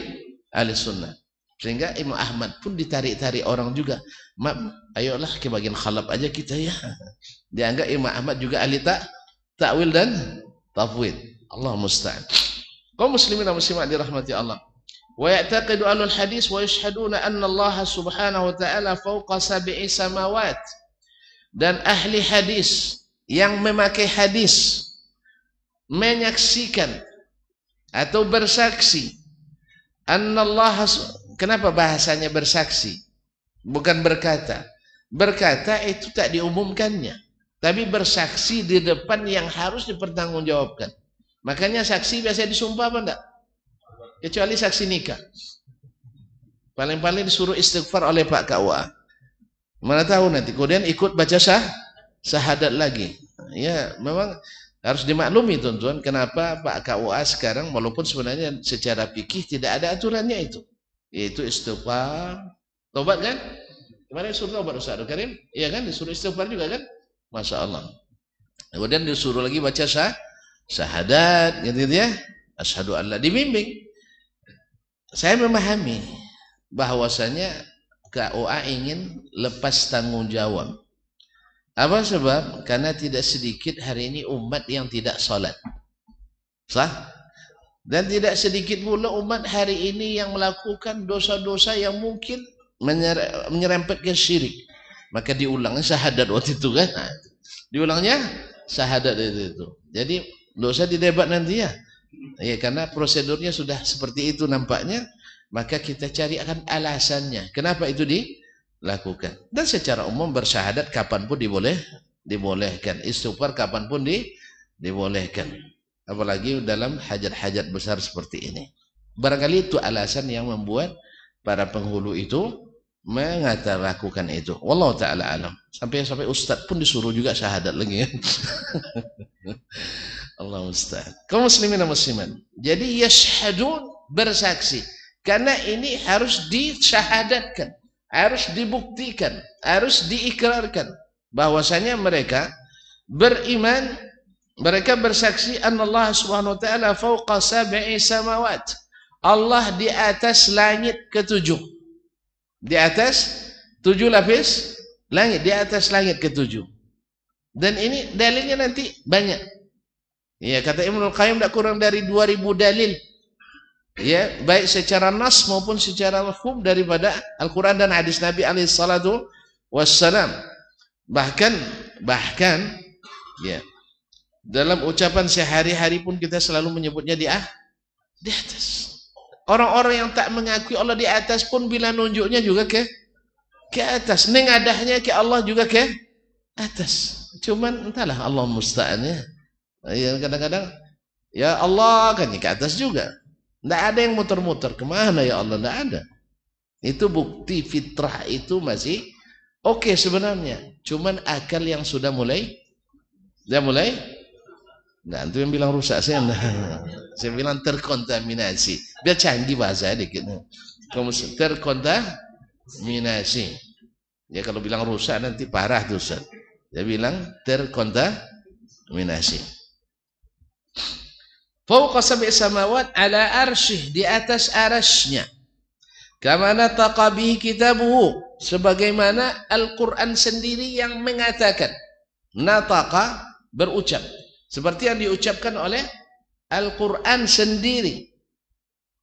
sunnah. Sehingga Imam Ahmad pun ditarik-tarik orang juga. Ayolah ke bagian khalaf aja kita ya. Dianggap Imam Ahmad juga ahli takwil dan tafwid. Allah musta'an. Kaum muslimin dan muslimat dirahmati Allah. Wa ya'taqidu ahlul hadis wa yashhaduna anna Allah subhanahu wa ta'ala fawqa sab'i samawat. Dan ahli hadis yang memakai hadis menyaksikan atau bersaksi anna Allah, kenapa bahasanya bersaksi bukan berkata? Berkata itu tak diumumkannya, tapi bersaksi di depan yang harus dipertanggungjawabkan. Makanya saksi biasa disumpah apa enggak? Kecuali saksi nikah. Paling-paling disuruh istighfar oleh Pak KUA. Mana tahu nanti kemudian ikut baca syahadat lagi. Ya, memang harus dimaklumi tuan-tuan kenapa Pak KUA sekarang walaupun sebenarnya secara fikih tidak ada aturannya itu. Yaitu istighfar, tobat kan? Kemarin disuruh tobat Ustaz Karim? Iya kan? Disuruh istighfar juga kan? Masya Allah. Kemudian disuruh lagi baca syahadat gitu ya, asyhadu an la, dibimbing. Saya memahami bahwasanya KUA ingin lepas tanggung jawab. Apa sebab? Karena tidak sedikit hari ini umat yang tidak salat. Sah? Dan tidak sedikit pula umat hari ini yang melakukan dosa-dosa yang mungkin menyerempet ke syirik. Maka diulangnya syahadat waktu itu kan? Diulangnya syahadat itu. Jadi dosa didebat nanti ya. Ya, karena prosedurnya sudah seperti itu nampaknya, maka kita cari akan alasannya. Kenapa itu dilakukan? Dan secara umum bersyahadat kapanpun dibolehkan. Istighfar kapanpun dibolehkan. Apalagi dalam hajat-hajat besar seperti ini. Barangkali itu alasan yang membuat para penghulu itu lakukan itu. Wallahu ta'ala alam. Sampai ustaz pun disuruh juga syahadat lagi ya. Allah musta'an. Kaum muslimin dan muslimat. Jadi yashhadun, bersaksi. Karena ini harus disyahadatkan, harus dibuktikan, harus diikrarkan bahwasanya mereka beriman, mereka bersaksi Allah Subhanahu wa taala fawqa sab'i samawat. Allah di atas langit ketujuh. Di atas 7 lapis langit, di atas langit ketujuh. Dan ini dalilnya nanti banyak. Ya, kata Ibnul Qayyim tak kurang dari 2000 dalil. Ya, baik secara nas maupun secara mafhum daripada Al-Qur'an dan hadis Nabi alaihi salatu wassalam. Bahkan ya, dalam ucapan sehari-hari pun kita selalu menyebutnya di atas. Orang-orang yang tak mengakui Allah di atas pun bila nunjuknya juga ke atas. Nengadahnya ke Allah juga ke atas. Cuman entahlah, Allah musta'an ya. Ya, kadang-kadang ya Allah kan ke atas juga. Tidak ada yang muter-muter kemana ya Allah, tidak ada. Itu bukti fitrah itu masih oke sebenarnya. Cuman akal yang sudah mulai nah, itu yang bilang rusak saya. Saya bilang terkontaminasi. Biar canggih bahasa dikit. Terkontaminasi. Ya kalau bilang rusak nanti parah tuh Ustaz. Dia bilang terkontaminasi. Fawqa sab'i samawat ala arsyih, di atas arasy-Nya. Kama nataqa bihi kitabuhu, sebagaimana Al-Qur'an sendiri yang mengatakan. Nataqa, berucap. Seperti yang diucapkan oleh Al-Qur'an sendiri.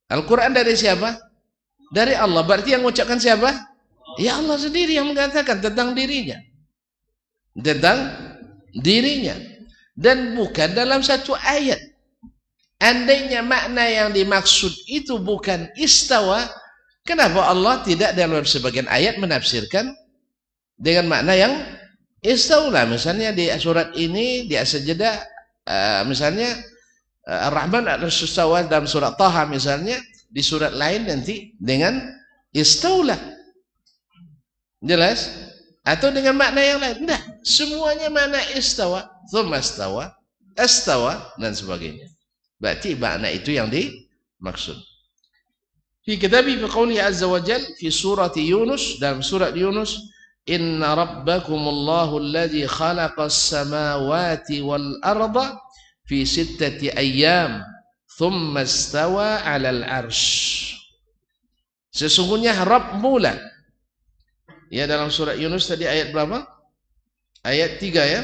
Al-Qur'an dari siapa? Dari Allah. Berarti yang mengucapkan siapa? Ya Allah sendiri yang mengatakan tentang dirinya. Tentang dirinya. Dan bukan dalam satu ayat. Andainya makna yang dimaksud itu bukan istawa, kenapa Allah tidak dalam sebagian ayat menafsirkan dengan makna yang istaula? Misalnya di surat ini, di As-Sajdah, misalnya Ar-Rahman al-Istawa dalam surat Taha misalnya, di surat lain nanti dengan istaula. Jelas? Atau dengan makna yang lain? Tidak. Semuanya makna istawa, thumma istawa, astawa, dan sebagainya. Berarti makna itu yang dimaksud. Fi kitabi fi qouli azza wa jal fi surati Yunus, dalam surat Yunus, inna rabbakumullahu alladhi khalaqas samawati wal arda fi 6 ayyam thumma istawa 'alal 'arsy. Sesungguhnya Rabbmu lah. Ya, dalam surat Yunus tadi ayat berapa? Ayat 3 ya.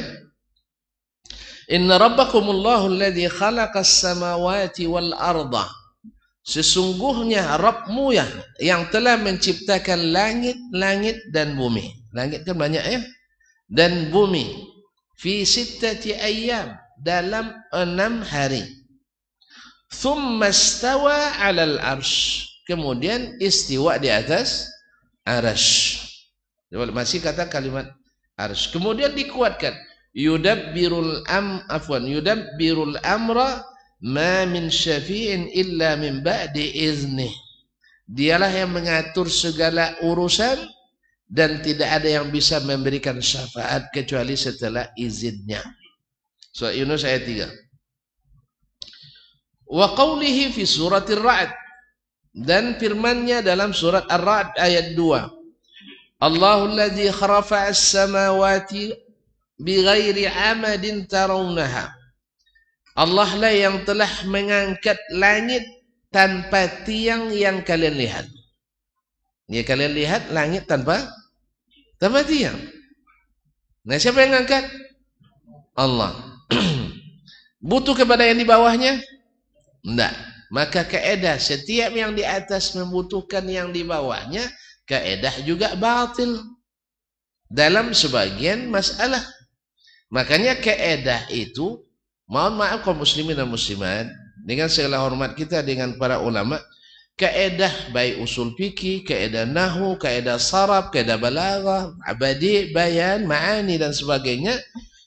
Inna rabbakumullahu alladhi khalaqas samawati wal arda. Sesungguhnya Rabbmu ya yang telah menciptakan langit dan bumi. Langit kan banyak ya. Dan bumi. Fi sittati ayyam. Dalam 6 hari. Thumma istawa 'alal arsy. Kemudian istiwa di atas arsy. Masih kata kalimat arsy. Kemudian dikuatkan. Yudabbirul amra ma min syafi'in illa min ba'di iznih. Dialah yang mengatur segala urusan dan tidak ada yang bisa memberikan syafaat kecuali setelah izinnya. Surat Yunus ayat 3. Wa qawlihi fi suratir Ra'd, dan firman-Nya dalam surat Ar-Ra'd ayat 2. Allahul ladzi kharafa as-samawati bighairi amadin tarawnaha. Allah lah yang telah mengangkat langit tanpa tiang yang kalian lihat. Ya, kalian lihat langit tanpa tiang. Nah, siapa yang angkat? Allah. Butuh kepada yang di bawahnya? Enggak. Maka kaedah setiap yang di atas membutuhkan yang di bawahnya, kaedah juga batil dalam sebagian masalah. Makanya kaedah itu, mohon maaf kaum muslimin dan muslimat, dengan segala hormat kita dengan para ulama, kaedah baik usul fikih, kaedah nahwu, kaedah saraf, kaedah balaghah, abadi, bayan, ma'ani dan sebagainya,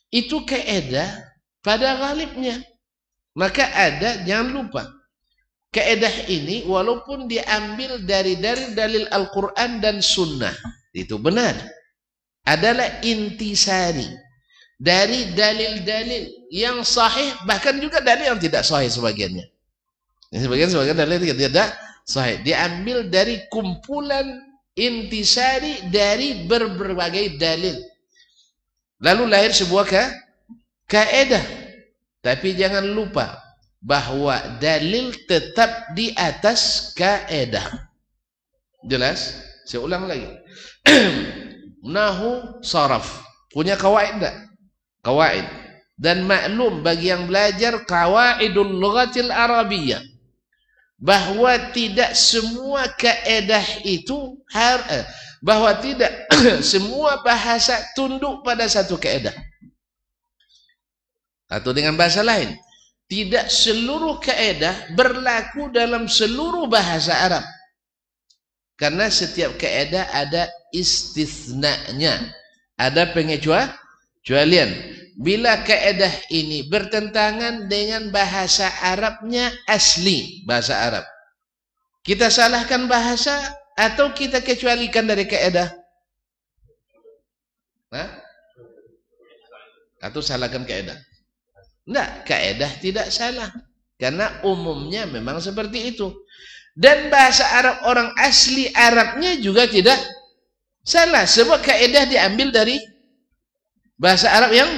itu kaedah pada ghalibnya. Maka ada, jangan lupa, kaedah ini walaupun diambil dari dalil Al-Quran dan Sunnah, itu benar, adalah intisari dari dalil-dalil yang sahih, bahkan juga dalil yang tidak sahih sebagiannya. Sebagian dalil yang tidak sahih diambil dari kumpulan intisari dari berbagai dalil. Lalu lahir sebuah kaedah. Tapi jangan lupa bahwa dalil tetap di atas kaedah. Jelas? Saya ulang lagi. Nahu saraf punya kawaid enggak? Kawaid. Dan maklum bagi yang belajar kawaidul lughatil arabiyyah bahwa tidak semua kaedah itu bahwa tidak semua bahasa tunduk pada satu kaedah. Atau dengan bahasa lain, tidak seluruh kaedah berlaku dalam seluruh bahasa Arab. Karena setiap kaedah ada istisnanya, ada pengecualian. Bila kaedah ini bertentangan dengan bahasa Arabnya asli, bahasa Arab, kita salahkan bahasa atau kita kecualikan dari kaedah? Atau salahkan kaedah? Enggak, kaedah tidak salah. Karena umumnya memang seperti itu. Dan bahasa Arab orang asli Arabnya juga tidak salah. Sebab kaedah diambil dari bahasa Arab yang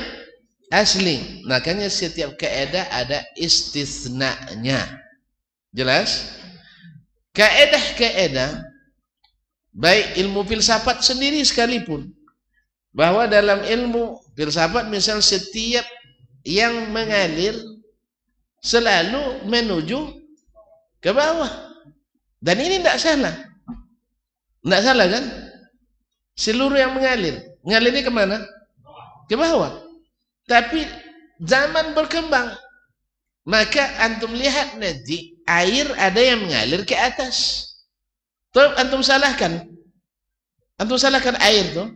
asli. Makanya setiap kaedah ada istisnanya. Jelas? Kaedah-kaedah baik ilmu filsafat sendiri sekalipun, bahwa dalam ilmu filsafat misal setiap yang mengalir selalu menuju ke bawah, dan ini tidak salah. Tidak salah kan? Seluruh yang mengalirnya kemana? Ke bawah. Tapi zaman berkembang, maka antum lihat nanti air ada yang mengalir ke atas. Terus antum salahkan air tuh.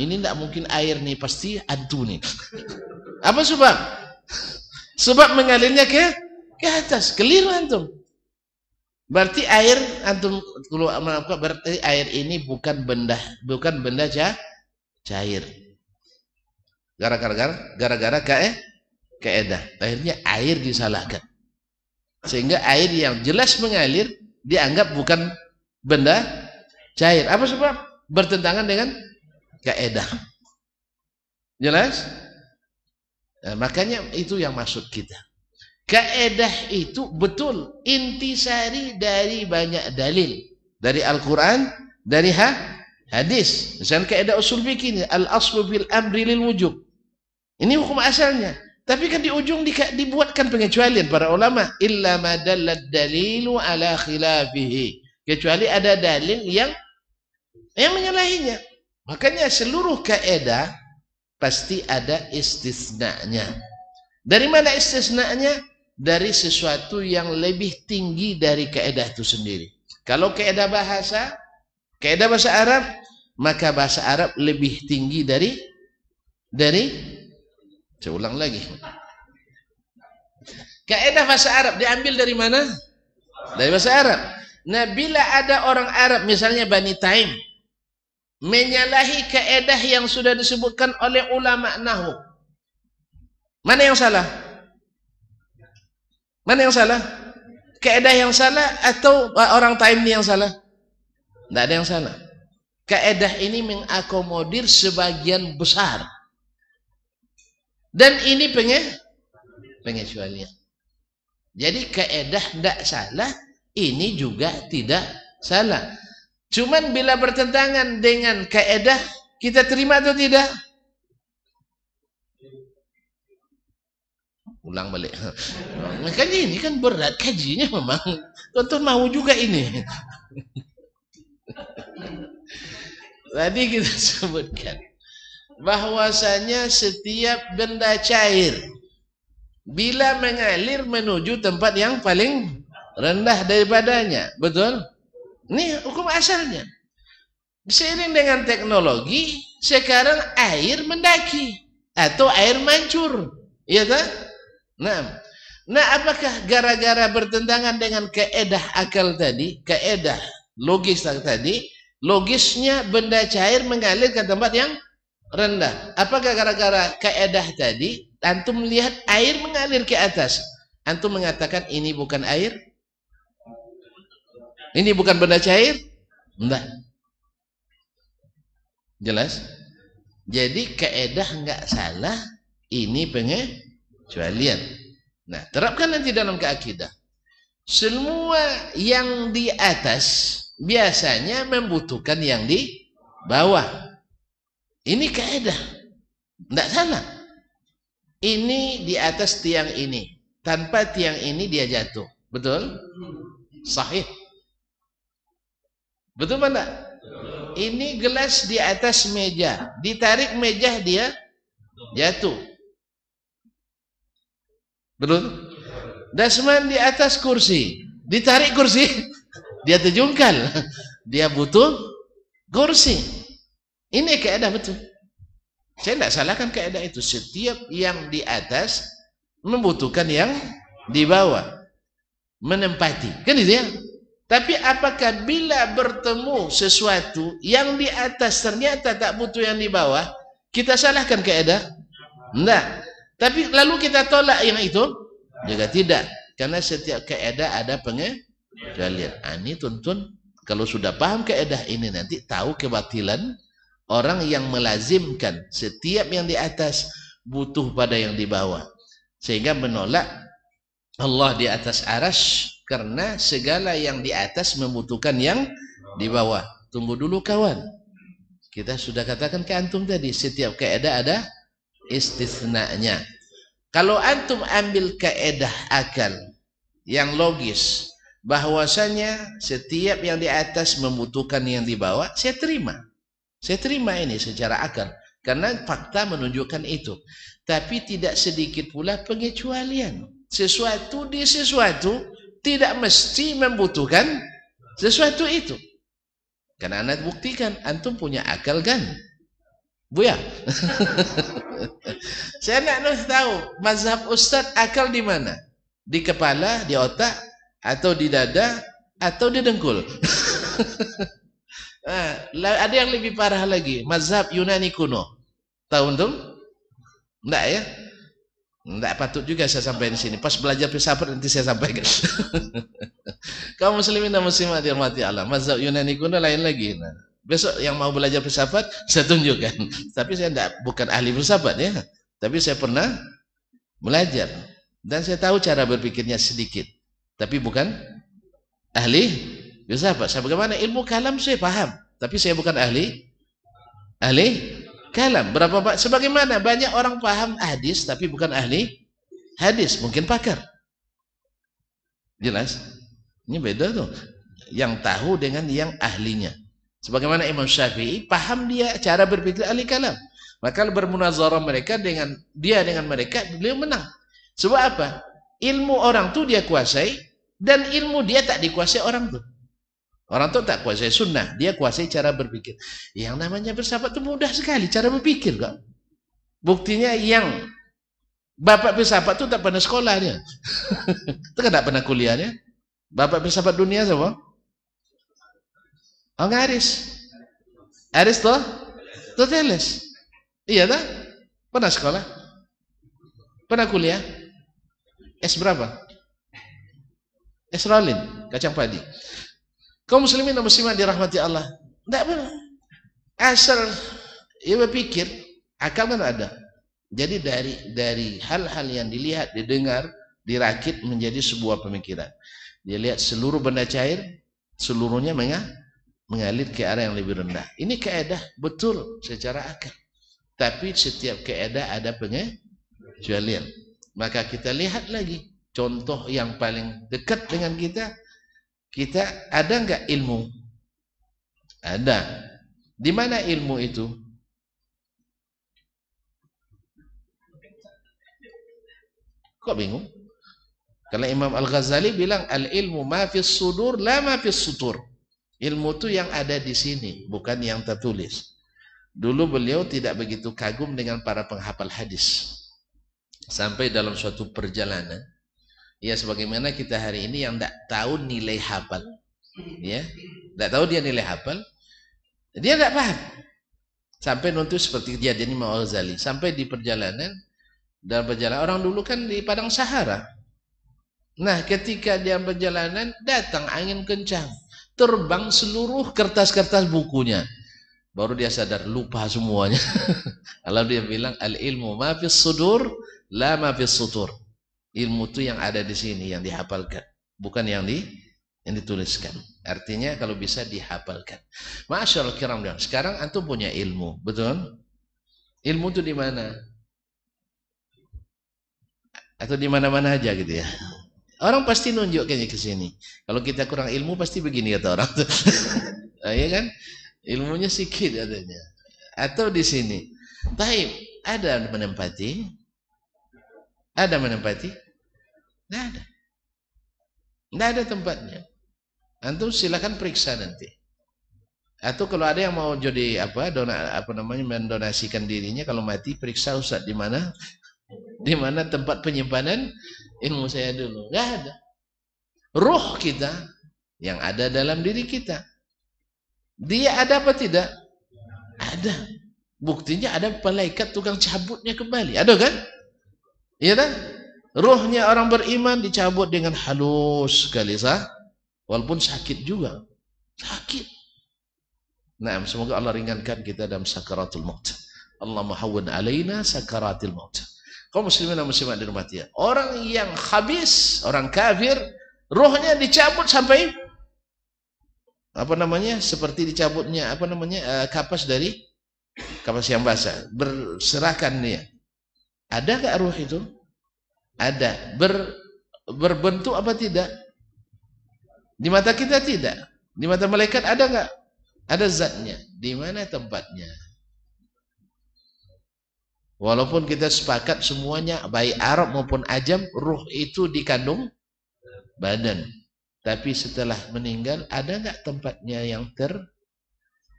Ini tidak mungkin air nih, pasti antum nih. Apa sebab? Sebab mengalirnya ke atas. Keliru antum. Berarti air antum berarti air ini bukan benda cair. Gara-gara kaedah. Akhirnya air disalahkan. Sehingga air yang jelas mengalir dianggap bukan benda cair. Apa sebab? Bertentangan dengan kaedah. Jelas? Nah, makanya itu yang maksud kita. Kaedah itu betul intisari dari banyak dalil. Dari Al-Quran, dari hadis. Misalnya kaedah usul fikih ini, al-aslu fil amri lil wujub. Ini hukum asalnya. Tapi kan di ujung dibuatkan pengecualian para ulama. Illa ma dallat dalilu ala khilafihi. Kecuali ada dalil yang menyalahinya. Makanya seluruh kaedah pasti ada istisnanya. Dari mana istisnanya? Dari sesuatu yang lebih tinggi dari kaedah itu sendiri. Kalau kaedah bahasa Arab, maka bahasa Arab lebih tinggi dari saya ulang lagi. Kaedah bahasa Arab diambil dari mana? Dari bahasa Arab. Nah, bila ada orang Arab, misalnya Bani Taim, menyalahi kaedah yang sudah disebutkan oleh ulama nahwu, mana yang salah? Mana yang salah? Kaedah yang salah atau orang Taim ini yang salah? Tidak ada yang salah. Kaedah ini mengakomodir sebagian besar. Dan ini pengecualian. Jadi kaedah tidak salah, ini juga tidak salah. Cuman bila bertentangan dengan kaedah, kita terima atau tidak? Ulang balik. Makanya ini kan berat kajinya memang. Tonton mau juga ini. Tadi kita sebutkan bahwasanya setiap benda cair bila mengalir menuju tempat yang paling rendah daripadanya, betul? Ini hukum asalnya. Seiring dengan teknologi, sekarang air mendaki atau air mancur, iya tak? Nah, apakah gara-gara bertentangan dengan kaedah akal tadi, kaedah logis tadi, logisnya benda cair mengalir ke tempat yang rendah? Apakah gara-gara kaedah tadi antum melihat air mengalir ke atas, antum mengatakan ini bukan air, ini bukan benda cair? Enggak. Jelas? Jadi kaedah enggak salah, ini pengecualian. Nah, terapkan nanti dalam keakidah. Semua yang di atas biasanya membutuhkan yang di bawah. Ini kaedah, tidak salah. Ini di atas tiang ini, tanpa tiang ini dia jatuh, betul? Sahih. Betul apa? Ini gelas di atas meja, ditarik meja dia jatuh, betul? Dasman di atas kursi, ditarik kursi dia terjungkal, dia butuh kursi. Ini kaedah betul. Saya tidak salahkan kaedah itu. Setiap yang di atas membutuhkan yang di bawah, menempati, kan itu ya. Tapi apakah bila bertemu sesuatu yang di atas ternyata tak butuh yang di bawah, kita salahkan kaedah? Tidak. Tapi lalu kita tolak yang itu? Juga tidak. Karena setiap kaedah ada pengecualian. Ini tuntun, kalau sudah paham kaedah ini nanti tahu kebatilan orang yang melazimkan setiap yang di atas butuh pada yang di bawah. Sehingga menolak Allah di atas arasy, karena segala yang di atas membutuhkan yang di bawah. Tunggu dulu kawan. Kita sudah katakan ke antum tadi, setiap kaedah ada istisnanya. Kalau antum ambil kaedah akal yang logis, bahwasanya setiap yang di atas membutuhkan yang di bawah, saya terima. Saya terima ini secara akal. Karena fakta menunjukkan itu. Tapi tidak sedikit pula pengecualian. Sesuatu di sesuatu tidak mesti membutuhkan sesuatu itu. Karena anak buktikan, antum punya akal kan? Buya. Saya nak tahu, mazhab Ustaz akal di mana? Di kepala, di otak, atau di dada, atau di dengkul? Ada yang lebih parah lagi, mazhab Yunani kuno. Tahu antum? Enggak ya? Enggak patut juga saya sampaikan di sini. Pas belajar filsafat nanti saya sampaikan. Kaum muslimin dan muslimat dirahmati Allah, mazhab Yunani kuno lain lagi. Nah, besok yang mau belajar filsafat saya tunjukkan. Tapi saya bukan ahli filsafat ya. Tapi saya pernah belajar. Dan saya tahu cara berpikirnya sedikit, tapi bukan ahli filsafat. Sebagaimana ilmu kalam saya paham, tapi saya bukan ahli kalam. Sebagaimana banyak orang paham hadis, tapi bukan ahli hadis, mungkin pakar. Jelas? Ini beda tuh. Yang tahu dengan yang ahlinya. Sebagaimana Imam Syafi'i paham dia cara berpikir ahli kalam. Maka bermunazarah mereka dengan mereka, beliau menang. Sebab apa? Ilmu orang tuh dia kuasai, dan ilmu dia tak dikuasai orang tuh. Orang tuh tak kuasai sunnah, dia kuasai cara berpikir. Yang namanya filsafat itu mudah sekali cara berpikir kok. Buktinya yang bapak filsafat itu tak pernah sekolah dia. Itu kan tak pernah kuliah dia. Bapak filsafat dunia siapa? Oh, Aris. Aristoteles. Iya tak? Pernah sekolah? Pernah kuliah? S berapa? S Rolin, kacang padi. Kaum muslimin dan muslimat dirahmati Allah. Tidak benar. Asal ia berpikir, akal kan ada. Jadi dari hal-hal yang dilihat, didengar, dirakit menjadi sebuah pemikiran. Dia lihat seluruh benda cair, seluruhnya mengalir ke arah yang lebih rendah. Ini kaidah betul secara akal. Tapi setiap kaidah ada pengecualian. Maka kita lihat lagi contoh yang paling dekat dengan kita. Kita ada enggak ilmu? Ada. Di mana ilmu itu? Kok bingung? Kalau Imam Al-Ghazali bilang al-ilmu ma fis sudur la ma fis sutur. Ilmu itu yang ada di sini, bukan yang tertulis. Dulu beliau tidak begitu kagum dengan para penghafal hadis. Sampai dalam suatu perjalanan, ya sebagaimana kita hari ini yang tidak tahu nilai hafal, ya, tidak tahu dia nilai hafal, dia tidak paham. Sampai nuntut seperti dia ini Imam Al-Ghazali. Sampai di perjalanan, dalam perjalanan orang dulu kan di padang Sahara. Nah, ketika dia perjalanan datang angin kencang, terbang seluruh kertas-kertas bukunya. Baru dia sadar lupa semuanya. Allah dia bilang al-ilmu ma fis sudur la ma fis sutur. Ilmu itu yang ada di sini yang dihafalkan, bukan yang dituliskan. Artinya kalau bisa dihafalkan. Masyaallah kiram, sekarang antum punya ilmu, betul? Ilmu itu di mana? Atau di mana-mana aja gitu ya. Orang pasti nunjuk kayaknya ke sini. Kalau kita kurang ilmu pasti begini kata orang tuh. Iya kan? Ilmunya sedikit adanya. Atau di sini. Taib, ada menempati? Ada menempati? Tidak ada. Tidak ada tempatnya. Antum silakan periksa nanti. Atau kalau ada yang mau jadi mendonasikan dirinya, kalau mati periksa Ustaz di mana? Di mana tempat penyimpanan ilmu saya dulu? Tidak ada. Ruh kita yang ada dalam diri kita. Dia ada apa tidak? Ada. Buktinya ada malaikat tukang cabutnya kembali. Ada kan? Iya kan? Ruhnya orang beriman dicabut dengan halus sekali, walaupun sakit juga. Sakit. Nah, semoga Allah ringankan kita dalam sakaratul maut. Allah mahawwan alaina sakaratul maut. Kaum muslimin dan muslimat dirahmati. Orang yang khabis, orang kafir, ruhnya dicabut sampai seperti dicabutnya kapas dari kapas yang basah, berserahkan dia. Ada enggak ruh itu? Ada. Berbentuk apa tidak? Di mata kita tidak. Di mata malaikat ada enggak? Ada zatnya. Di mana tempatnya? Walaupun kita sepakat semuanya, baik Arab maupun Ajam, ruh itu dikandung badan. Tapi setelah meninggal, ada enggak tempatnya yang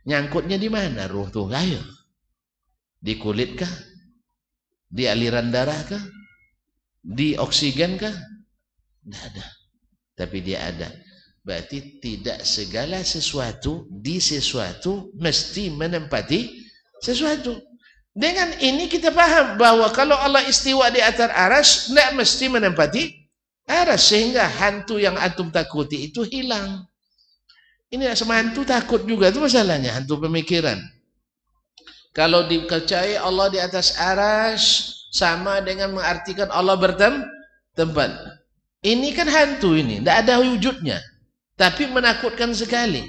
nyangkutnya di mana ruh tuh? Ayo. Di kulit kah? Di aliran darah kah? Di oksigen kah? Tidak ada. Tapi dia ada. Berarti tidak segala sesuatu di sesuatu mesti menempati sesuatu. Dengan ini kita paham bahwa kalau Allah istiwa di atas arsy, tidak mesti menempati arsy, sehingga hantu yang antum takuti itu hilang. Ini sama hantu takut juga, itu masalahnya, hantu pemikiran. Kalau dipercaya Allah di atas arsy, sama dengan mengartikan Allah tempat. Ini kan hantu ini, tidak ada wujudnya, tapi menakutkan sekali.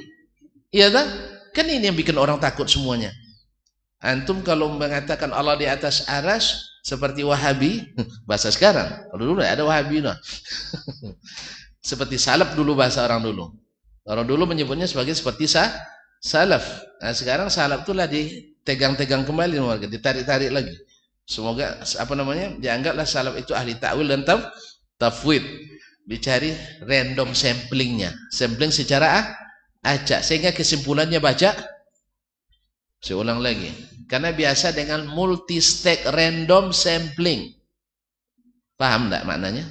Iya tak? Kan ini yang bikin orang takut semuanya. Antum kalau mengatakan Allah di atas aras seperti Wahabi, bahasa sekarang. Kalau dulu ada Wahabi, nah. Seperti salaf dulu bahasa orang dulu. Orang dulu menyebutnya seperti salaf. Nah, sekarang salaf itulah ditegang-tegang kembali warga, ditarik-tarik lagi. Semoga dianggaplah salaf itu ahli ta'wil dan tafwid. Dicari random samplingnya, sampling secara acak sehingga kesimpulannya baca. Saya ulang lagi, karena biasa dengan multi stack random sampling. Paham enggak maknanya?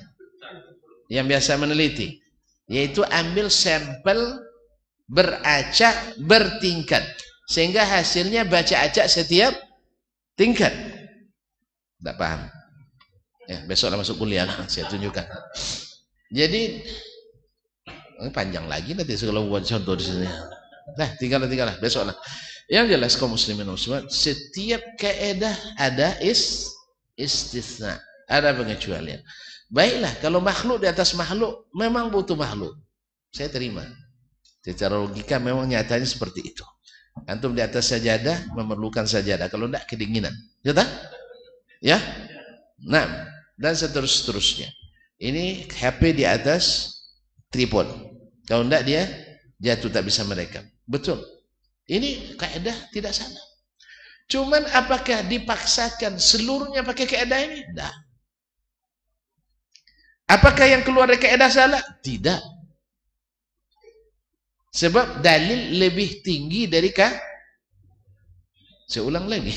Yang biasa meneliti, yaitu ambil sampel beracak bertingkat sehingga hasilnya baca acak setiap tingkat. Enggak paham? Ya, besoklah masuk kuliah saya tunjukkan. Jadi panjang lagi nanti kalau buat contoh di sini. Nah, tinggallah besoklah. Yang jelas kaum muslimin dan muslimat, setiap kaidah ada istisna, ada pengecualian. Baiklah, kalau makhluk di atas makhluk, memang butuh makhluk. Saya terima. Secara logika memang nyatanya seperti itu. Antum di atas sajadah memerlukan sajadah, kalau tidak kedinginan. Ya tak? Ya? Nah, dan seterusnya. Ini HP di atas tripod. Kalau tidak dia jatuh, tak bisa merekam. Betul. Ini kaidah tidak salah. Cuman apakah dipaksakan seluruhnya pakai kaidah ini? Tidak. Apakah yang keluar dari kaidah salah? Tidak. Sebab dalil lebih tinggi dari Saya ulang lagi.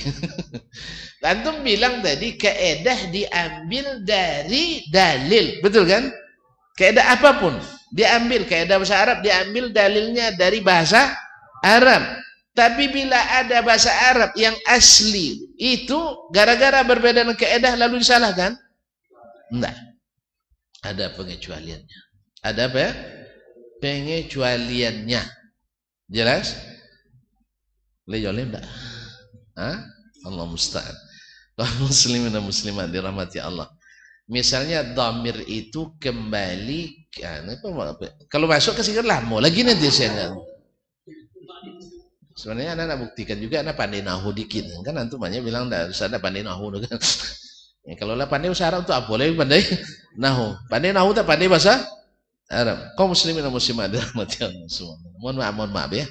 Antum bilang tadi kaidah diambil dari dalil, betul kan? Kaidah apapun diambil, kaidah bahasa Arab diambil dalilnya dari bahasa Arab. Tapi bila ada bahasa Arab yang asli itu gara-gara berbeda dengan kaidah lalu disalahkan? Enggak. Ada pengecualiannya. Ada apa ya? Pengecualiannya. Jelas? Boleh enggak? Hah? Allah musta'an. Kaum muslimin dan muslimat dirahmati Allah. Misalnya dhamir itu kembali kalau masuk ke sini lama lagi nanti saya. Sebenarnya anak buktikan juga anak pandai nahu dikit kan, antum banyak bilang enggak usah ada pandai nahu kan. Ya, kalau lah pandai bahasa Arab itu apa boleh pandai nahu. Pandai nahu tak pandai bahasa Arab. Kaum muslimin dan muslimat dirahmati Allah semua. Mohon maaf ya.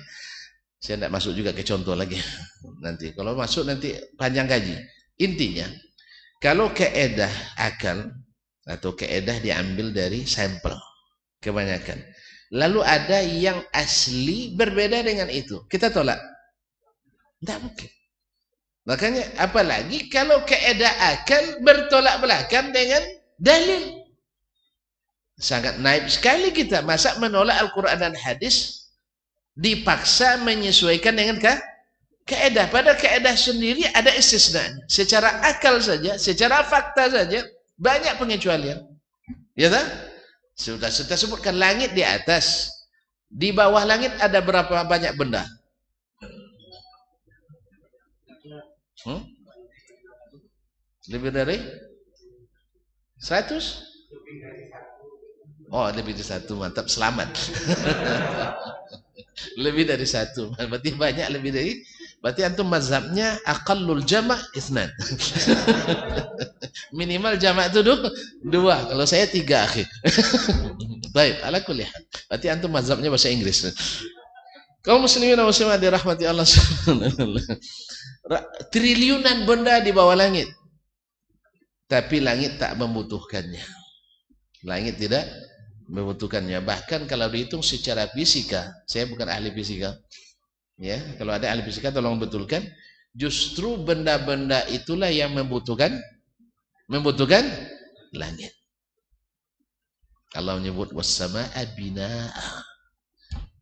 Saya tidak masuk juga ke contoh lagi. Nanti kalau masuk nanti panjang kaji. Intinya kalau kaidah akal atau kaidah diambil dari sampel kebanyakan. Lalu ada yang asli berbeda dengan itu. Kita tolak. Tidak mungkin. Makanya apalagi kalau kaidah akal bertolak belakang dengan dalil. Sangat naib sekali kita. Masa menolak Al-Quran dan hadis dipaksa menyesuaikan dengan kaidah. Pada kaidah sendiri ada istisna. Secara akal saja, secara fakta saja banyak pengecualian. Ya tak? Sudah kita sebutkan langit di atas. Di bawah langit ada berapa banyak benda? Lebih dari 100? Oh, lebih dari 1, mantap, selamat. Lebih dari 1, berarti banyak lebih dari. Berarti antum mazhabnya aqallul jama' itsnan. Minimal jamak itu 2. Kalau saya 3 akhi. Baik, ala kulli hal. Berarti antum mazhabnya bahasa Inggris. Kaum muslimin dan muslimat dirahmati Allah subhanahu. Triliunan benda di bawah langit. Tapi langit tak membutuhkannya. Langit tidak membutuhkannya. Bahkan kalau dihitung secara fisika, saya bukan ahli fisika. Ya, kalau ada ahli fisika tolong betulkan. Justru benda-benda itulah yang membutuhkan langit. Allah menyebut was-samaa'a binaa'a.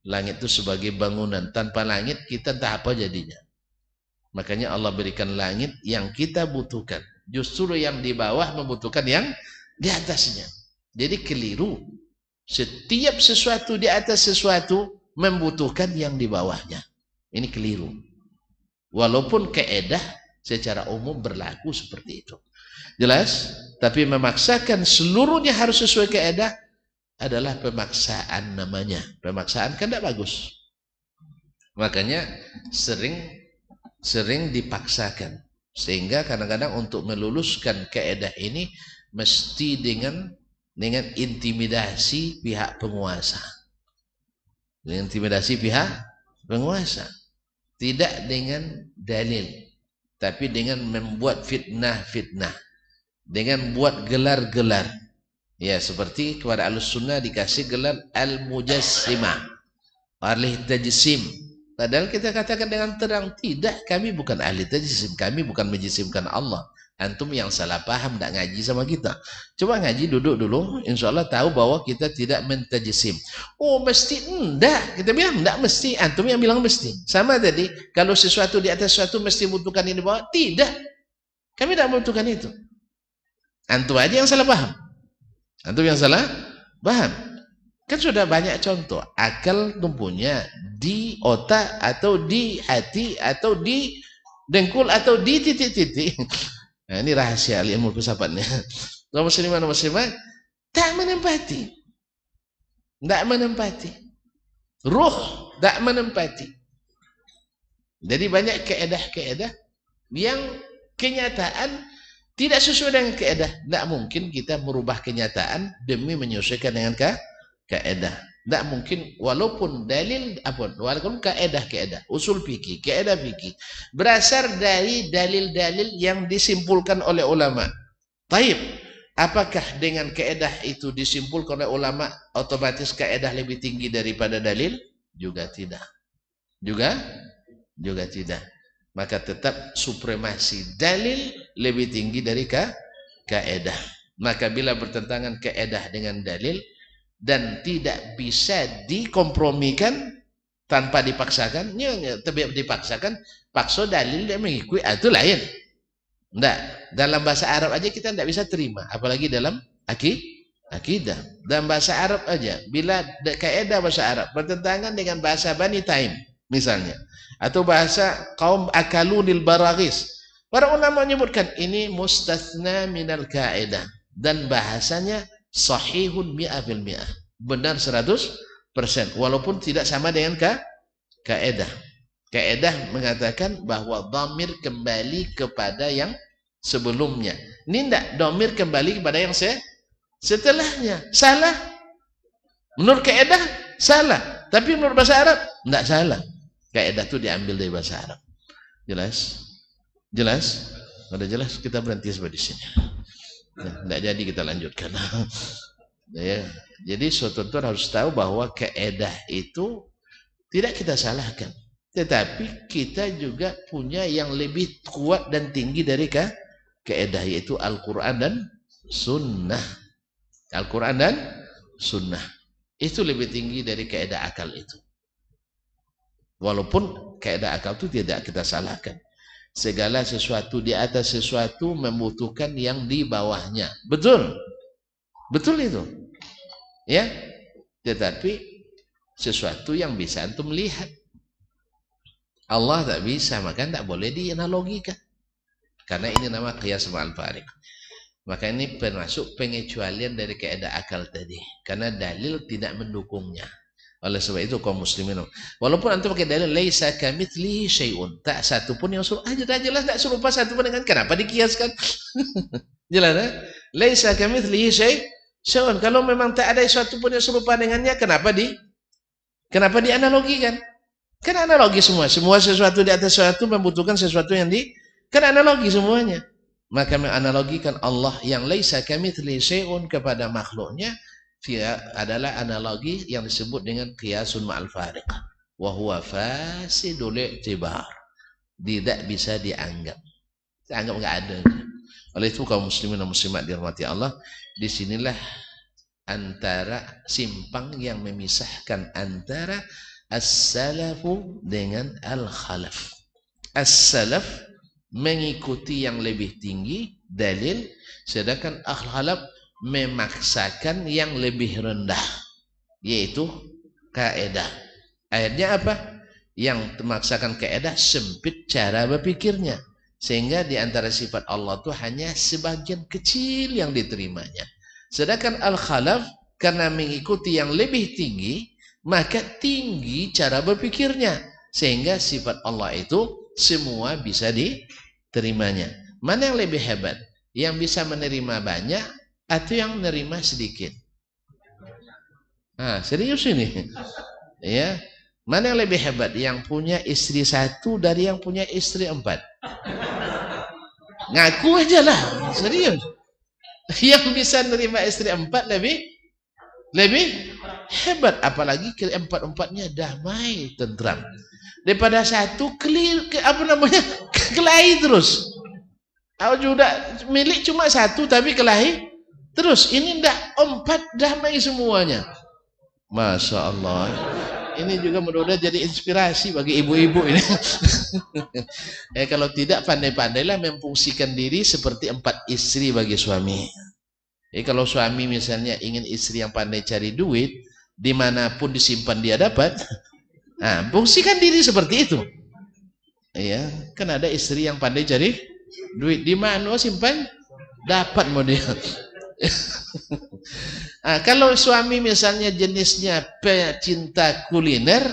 Langit itu sebagai bangunan. Tanpa langit kita entah apa jadinya. Makanya Allah berikan langit yang kita butuhkan. Justru yang di bawah membutuhkan yang di atasnya. Jadi keliru. Setiap sesuatu di atas sesuatu membutuhkan yang di bawahnya. Ini keliru. Walaupun kaidah secara umum berlaku seperti itu. Jelas? Tapi memaksakan seluruhnya harus sesuai kaidah adalah pemaksaan namanya. Pemaksaan kan tidak bagus. Makanya sering dipaksakan. Sehingga kadang-kadang untuk meluluskan kaidah ini mesti dengan intimidasi pihak penguasa. Dengan intimidasi pihak penguasa. Tidak dengan dalil, tapi dengan membuat fitnah-fitnah. Dengan buat gelar-gelar. Ya, seperti kepada Ahlus-Sunnah dikasih gelar Al-Mujassimah, ahli tajsim. Padahal kita katakan dengan terang, tidak, kami bukan ahli tajsim, kami bukan menjisimkan Allah. Antum yang salah paham, tidak ngaji sama kita. Coba ngaji, duduk dulu, insya Allah tahu bahwa kita tidak mentajsim. Oh, mesti enggak. Kita bilang enggak mesti, antum yang bilang mesti. Sama tadi, kalau sesuatu di atas sesuatu mesti membutuhkan ini di bawah. Tidak. Kami tidak membutuhkan itu. Antum aja yang salah paham. Antum yang salah paham. Kan sudah banyak contoh. Akal tumpunya di otak atau di hati atau di dengkul atau di titik-titik. Nah, ini rahasia ilmu filsafatnya. Kaum muslimin dan muslimat tak menempati. Tak menempati. Ruh tak menempati. Jadi banyak keedah-keedah yang kenyataan tidak sesuai dengan kaidah. Tidak mungkin kita merubah kenyataan demi menyesuaikan dengan kaidah. Tidak mungkin, walaupun dalil walaupun kaidah usul fikih, kaidah fikih berasal dari dalil-dalil yang disimpulkan oleh ulama. Taib, apakah dengan kaidah itu disimpulkan oleh ulama otomatis kaidah lebih tinggi daripada dalil? Juga tidak. Juga tidak. Maka tetap supremasi dalil lebih tinggi dari kaidah. Maka bila bertentangan kaidah dengan dalil dan tidak bisa dikompromikan tanpa dipaksakan, tidak dipaksakan, paksa dalil dan mengikuti itu lain. Enggak, dalam bahasa Arab aja kita tidak bisa terima, apalagi dalam akidah. Dalam bahasa Arab aja, bila kaidah bahasa Arab bertentangan dengan bahasa Bani Taim misalnya, atau bahasa kaum akalunil baraghis, para ulama menyebutkan ini mustatsna minal kaidah dan bahasanya sahihun 100%, benar 100%, walaupun tidak sama dengan kaidah. Kaidah mengatakan bahwa dhamir kembali kepada yang sebelumnya. Ini tidak, dhamir kembali kepada yang setelahnya. Salah. Menurut kaidah salah, tapi menurut bahasa Arab tidak salah. Kaidah itu diambil dari bahasa Arab. Jelas? Jelas? Sudah jelas, kita berhenti sampai di sini. Tidak jadi kita lanjutkan. Ya. Jadi tuan-tuan harus tahu bahwa kaidah itu tidak kita salahkan. Tetapi kita juga punya yang lebih kuat dan tinggi dari kaidah, yaitu Al-Quran dan Sunnah. Al-Quran dan Sunnah. Itu lebih tinggi dari kaidah akal itu. Walaupun kaidah akal itu tidak kita salahkan. Segala sesuatu di atas sesuatu membutuhkan yang di bawahnya. Betul. Betul itu. Ya. Tetapi sesuatu yang bisa antum melihat. Allah tak bisa, maka tak boleh dianalogikan. Karena ini nama qiyas ma'al fariq. Maka ini termasuk pengecualian dari kaidah akal tadi. Karena dalil tidak mendukungnya. Oleh sebab itu kaum muslimin, walaupun antum pakai dalil laisa kamitslihi syai'un, tak satu pun yang serupa, jelas tak serupa satu pun dengan, kenapa dikiaskan? Jelas kan? Laisa kamitslihi syai'un. Kalau memang tak ada satu pun yang serupa dengannya, kenapa dianalogikan? Kan analogi semua sesuatu di atas sesuatu membutuhkan sesuatu yang kan analogi semuanya. Maka menganalogikan Allah yang laisa kamitslihi syai'un kepada makhluknya adalah analogi yang disebut dengan qiyasun ma'al fariq, wa huwa fasidul i'tibar, tidak bisa dianggap enggak ada. Oleh itu kaum muslimin dan muslimat dirahmati Allah, disinilah antara simpang yang memisahkan antara as-salafu dengan al-khalaf. As-salaf mengikuti yang lebih tinggi dalil, sedangkan al-khalaf memaksakan yang lebih rendah, yaitu kaidah. Akhirnya apa? Yang memaksakan kaidah sempit cara berpikirnya, Sehingga di antara sifat Allah itu hanya sebagian kecil yang diterimanya. Sedangkan al-khalaf karena mengikuti yang lebih tinggi, maka tinggi cara berpikirnya. Sehingga sifat Allah itu semua bisa diterimanya. Mana yang lebih hebat? Yang bisa menerima banyak atau yang menerima sedikit? Serius ini. Ya. Mana yang lebih hebat? Yang punya istri satu dari yang punya istri 4? Ngaku aja lah, serius. Yang bisa menerima istri 4 lebih hebat. Apalagi ke-4-4-nya damai, tentram. Daripada satu kelahi terus. Sudah milik cuma satu tapi kelahi terus. Ini ndak 4 damai semuanya. Masya Allah. Ini juga mudah-mudahan jadi inspirasi bagi ibu-ibu ini. Kalau tidak, pandai-pandailah memfungsikan diri seperti 4 istri bagi suami. Kalau suami misalnya ingin istri yang pandai cari duit, dimanapun disimpan dia dapat. Fungsikan diri seperti itu. Ya, kan ada istri yang pandai cari duit, di mana simpan dapat mau dia. Kalau suami misalnya jenisnya pecinta kuliner,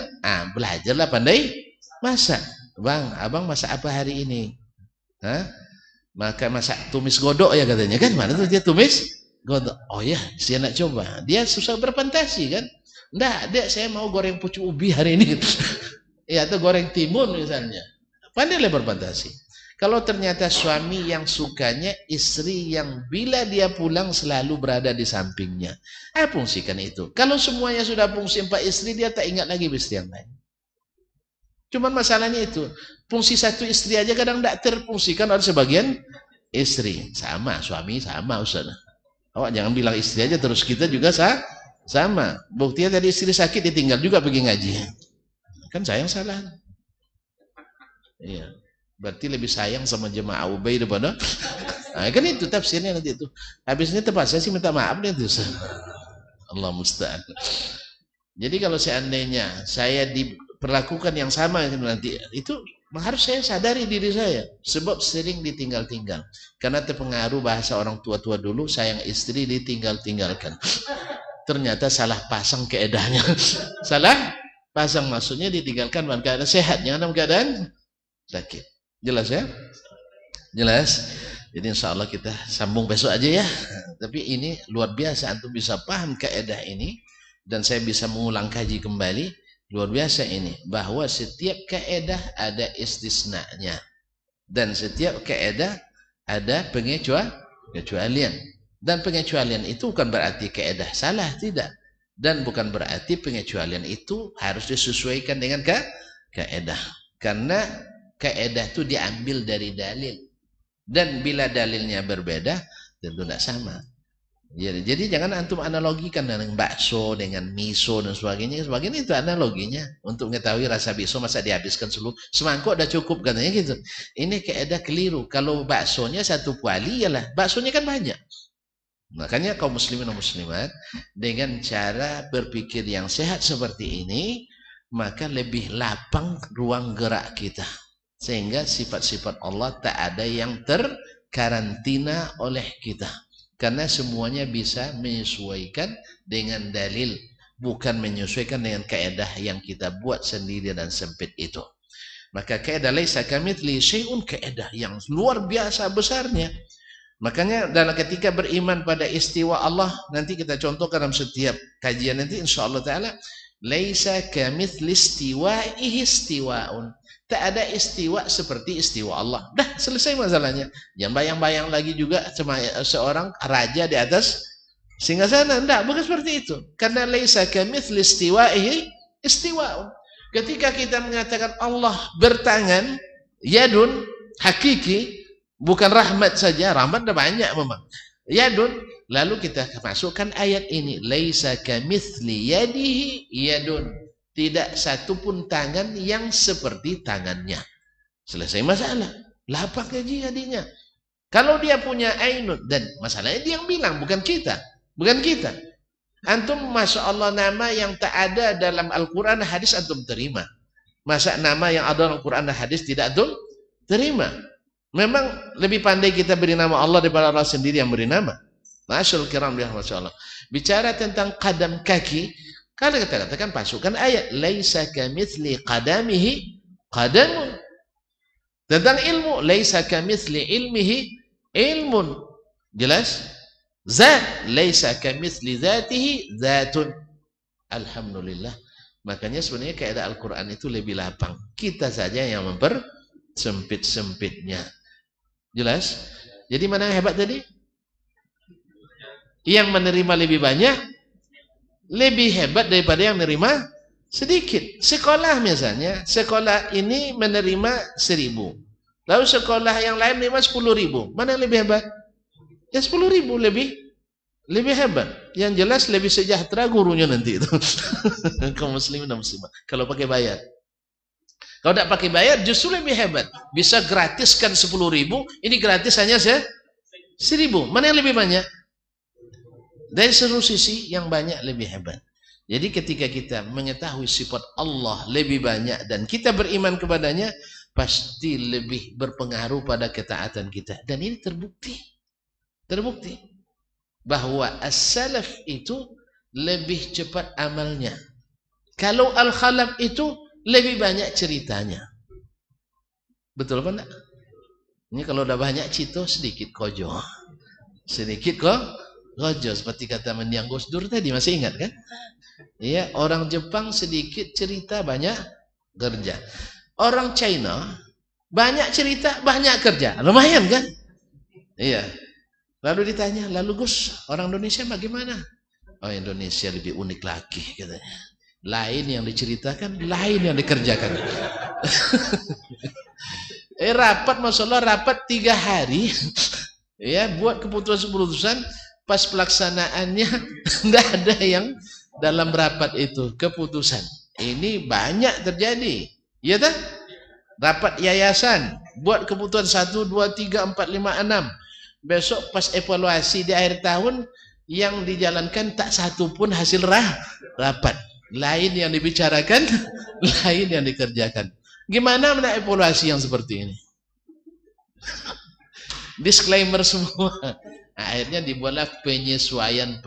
belajarlah pandai masak. Bang, abang masak apa hari ini? Maka masak tumis godok ya katanya kan? Mana tuh dia tumis godok? Oh ya, saya nak coba. Dia susah berfantasi kan? Nggak, dek saya mau goreng pucuk ubi hari ini. Ya, atau goreng timun misalnya. Pandailah berfantasi. Kalau ternyata suami yang sukanya istri yang bila dia pulang selalu berada di sampingnya, fungsikan itu. Kalau semuanya sudah fungsi 4 istri, dia tak ingat lagi istri yang lain. Cuman masalahnya itu, fungsi satu istri aja kadang tidak terfungsikan oleh sebagian istri. Sama, suami sama Ustaz. Awak jangan bilang istri aja terus, kita juga sama. Buktinya tadi istri sakit ditinggal juga pergi ngaji. Kan saya yang salah. Iya. Berarti lebih sayang sama jemaah Ubay daripada kan itu tafsirnya nanti itu. Habisnya terpaksa sih minta maaf deh itu. Allah musta'an. Jadi kalau seandainya saya diperlakukan yang sama nanti, itu harus saya sadari diri saya, sebab sering ditinggal-tinggal. Karena terpengaruh bahasa orang tua-tua dulu, sayang istri ditinggal-tinggalkan. Ternyata salah pasang keedahnya. Salah pasang, maksudnya ditinggalkan dalam keadaan sehat, jangan dalam keadaan sakit. Jelas ya? Jelas? Jadi insya Allah kita sambung besok aja ya. Tapi ini luar biasa, antum bisa paham kaidah ini. Dan saya bisa mengulang kaji kembali. Luar biasa ini. Bahwa setiap kaidah ada istisnanya. Dan setiap kaidah ada pengecualian. Dan pengecualian itu bukan berarti kaidah salah, tidak. Dan bukan berarti pengecualian itu harus disesuaikan dengan kaidah. Karena kaidah itu diambil dari dalil, dan bila dalilnya berbeda tentu tidak sama. Jadi jangan antum analogikan dengan bakso, dengan miso dan sebagainya. Sebagainya itu analoginya untuk mengetahui rasa bakso masa dihabiskan seluruh semangkuk udah cukup katanya gitu. Ini kaidah keliru. Kalau baksonya satu kuali, yalah baksonya kan banyak. Makanya kaum muslimin dan muslimat dengan cara berpikir yang sehat seperti ini, maka lebih lapang ruang gerak kita. Sehingga sifat-sifat Allah tak ada yang terkarantina oleh kita. Karena semuanya bisa menyesuaikan dengan dalil. Bukan menyesuaikan dengan kaidah yang kita buat sendiri dan sempit itu. Maka kaidah laisa kamitslihi syai'un, kaidah yang luar biasa besarnya. Makanya dalam ketika beriman pada istiwa Allah, nanti kita contohkan dalam setiap kajian nanti insyaallah taala, laisa kamitsli istiwaihi istiwaun. Tak ada istiwa seperti istiwa Allah. Dah selesai masalahnya. Jangan bayang-bayang lagi juga seorang raja di atas singgasana. Tidak, bukan seperti itu. Karena laisa kamitsli istiwaihi istiwaun. Ketika kita mengatakan Allah bertangan, yadun hakiki, bukan rahmat saja. Rahmat ada banyak memang. Yadun, lalu kita masukkan ayat ini, laisa kamitsli yadihi yadun. Tidak satu pun tangan yang seperti tangannya. Selesai masalah. Lapang gaji adiknya. Kalau dia punya ainun, dan masalahnya dia yang bilang, bukan kita. Bukan kita. Antum Masya Allah nama yang tak ada dalam Al-Quran hadis antum terima. Masa nama yang ada dalam Al-Quran hadis tidak antum terima. Memang lebih pandai kita beri nama Allah daripada Allah sendiri yang beri nama. Masyaallah kiram ya Allah. Bicara tentang qadam kaki, kalau kita katakan pasukan ayat laisa kamitsli qadamihi qadamun. Tentang ilmu laisa kamitsli ilmihi ilmun. Jelas? Zat laisa kamitsli dzatihi dzatun. Alhamdulillah. Makanya sebenarnya kaidah Al-Qur'an itu lebih lapang. Kita saja yang mempersempit-sempitnya. Jelas? Jadi mana yang hebat tadi? Yang menerima lebih banyak lebih hebat daripada yang menerima sedikit. Sekolah misalnya, sekolah ini menerima 1.000. Lalu sekolah yang lain menerima 10.000. Mana yang lebih hebat? Ya 10.000 lebih hebat. Yang jelas lebih sejahtera gurunya nanti itu. Kaum muslimin dan muslimat. Kalau pakai bayar. Kalau tidak pakai bayar justru lebih hebat. Bisa gratiskan 10.000, ini gratis hanya 1.000. Mana yang lebih banyak? Dari seluruh sisi yang banyak lebih hebat. Jadi ketika kita mengetahui sifat Allah lebih banyak dan kita beriman kepadanya, pasti lebih berpengaruh pada ketaatan kita. Dan ini terbukti bahwa as-salaf itu lebih cepat amalnya. Kalau al-khalaf itu lebih banyak ceritanya. Betul apa enggak? Ini kalau udah banyak cito sedikit kojo. Sedikit kojo seperti kata mendiang Gus Dur tadi, masih ingat kan? Iya, orang Jepang sedikit cerita banyak kerja. Orang China banyak cerita banyak kerja. Lumayan kan? Iya. Lalu ditanya, lalu Gus, orang Indonesia bagaimana? Oh, Indonesia lebih unik lagi katanya. Lain yang diceritakan, lain yang dikerjakan. Rapat, Masya Allah, rapat 3 hari. Ya, buat keputusan-keputusan, pas pelaksanaannya tidak ada yang dalam rapat itu keputusan. Ini banyak terjadi. Ya tak? Rapat yayasan, buat keputusan 1, 2, 3, 4, 5, 6. Besok pas evaluasi di akhir tahun yang dijalankan tak satu pun hasil rapat. Lain yang dibicarakan, lain yang dikerjakan. Gimana mana evaluasi yang seperti ini? Disclaimer semua. Akhirnya dibuatlah penyesuaian.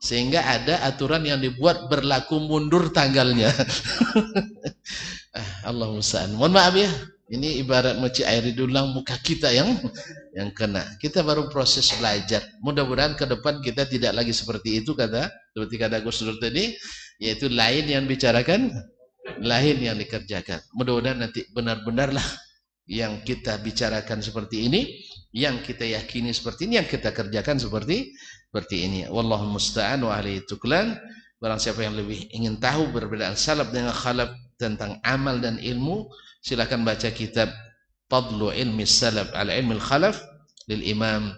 Sehingga ada aturan yang dibuat berlaku mundur tanggalnya. Allah musta'an. Mohon maaf ya. Ini ibarat meci air di dulang muka kita yang kena. Kita baru proses belajar. Mudah-mudahan ke depan kita tidak lagi seperti itu seperti kata Gus Dur tadi, yaitu lain yang bicarakan, lain yang dikerjakan. Mudah-mudahan nanti benar-benarlah yang kita bicarakan seperti ini, yang kita yakini seperti ini, yang kita kerjakan seperti ini. Wallahu musta'an wa alaihi tuklan. Barang siapa yang lebih ingin tahu perbedaan salaf dengan khalaf tentang amal dan ilmu, silakan baca kitab Fadlu Ilmi Salaf ala Ilmi Khalaf lil Imam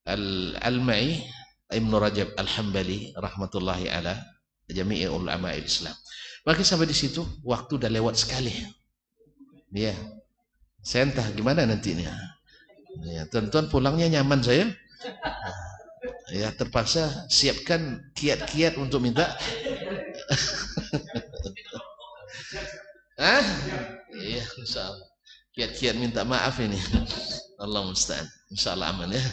Al-Alma'i Ibnu Rajab Al-Hambali rahmatullahi ala jami'i ulama Islam. Maka sampai di situ waktu udah lewat sekali. Ya. Saya entah gimana nantinya. Ya, tuan-tuan pulangnya nyaman saya. Ya, terpaksa siapkan kiat-kiat untuk minta. Iya, insyaallah. Kiat-kiat minta maaf ini. Allah musta'an. Insyaallah aman ya.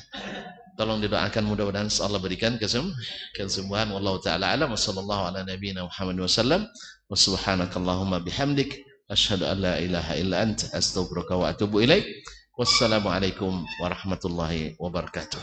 Tolong didoakan mudah-mudahan Allah berikan kesembuhan. Wallahu taala alam. Wassallallahu ala nabiyina Muhammad wasallam. Wa subhanakallahumma bihamdik asyhadu an la ilaha illa anta astaghfiruka wa atubu ilaik. Wassalamualaikum warahmatullahi wabarakatuh.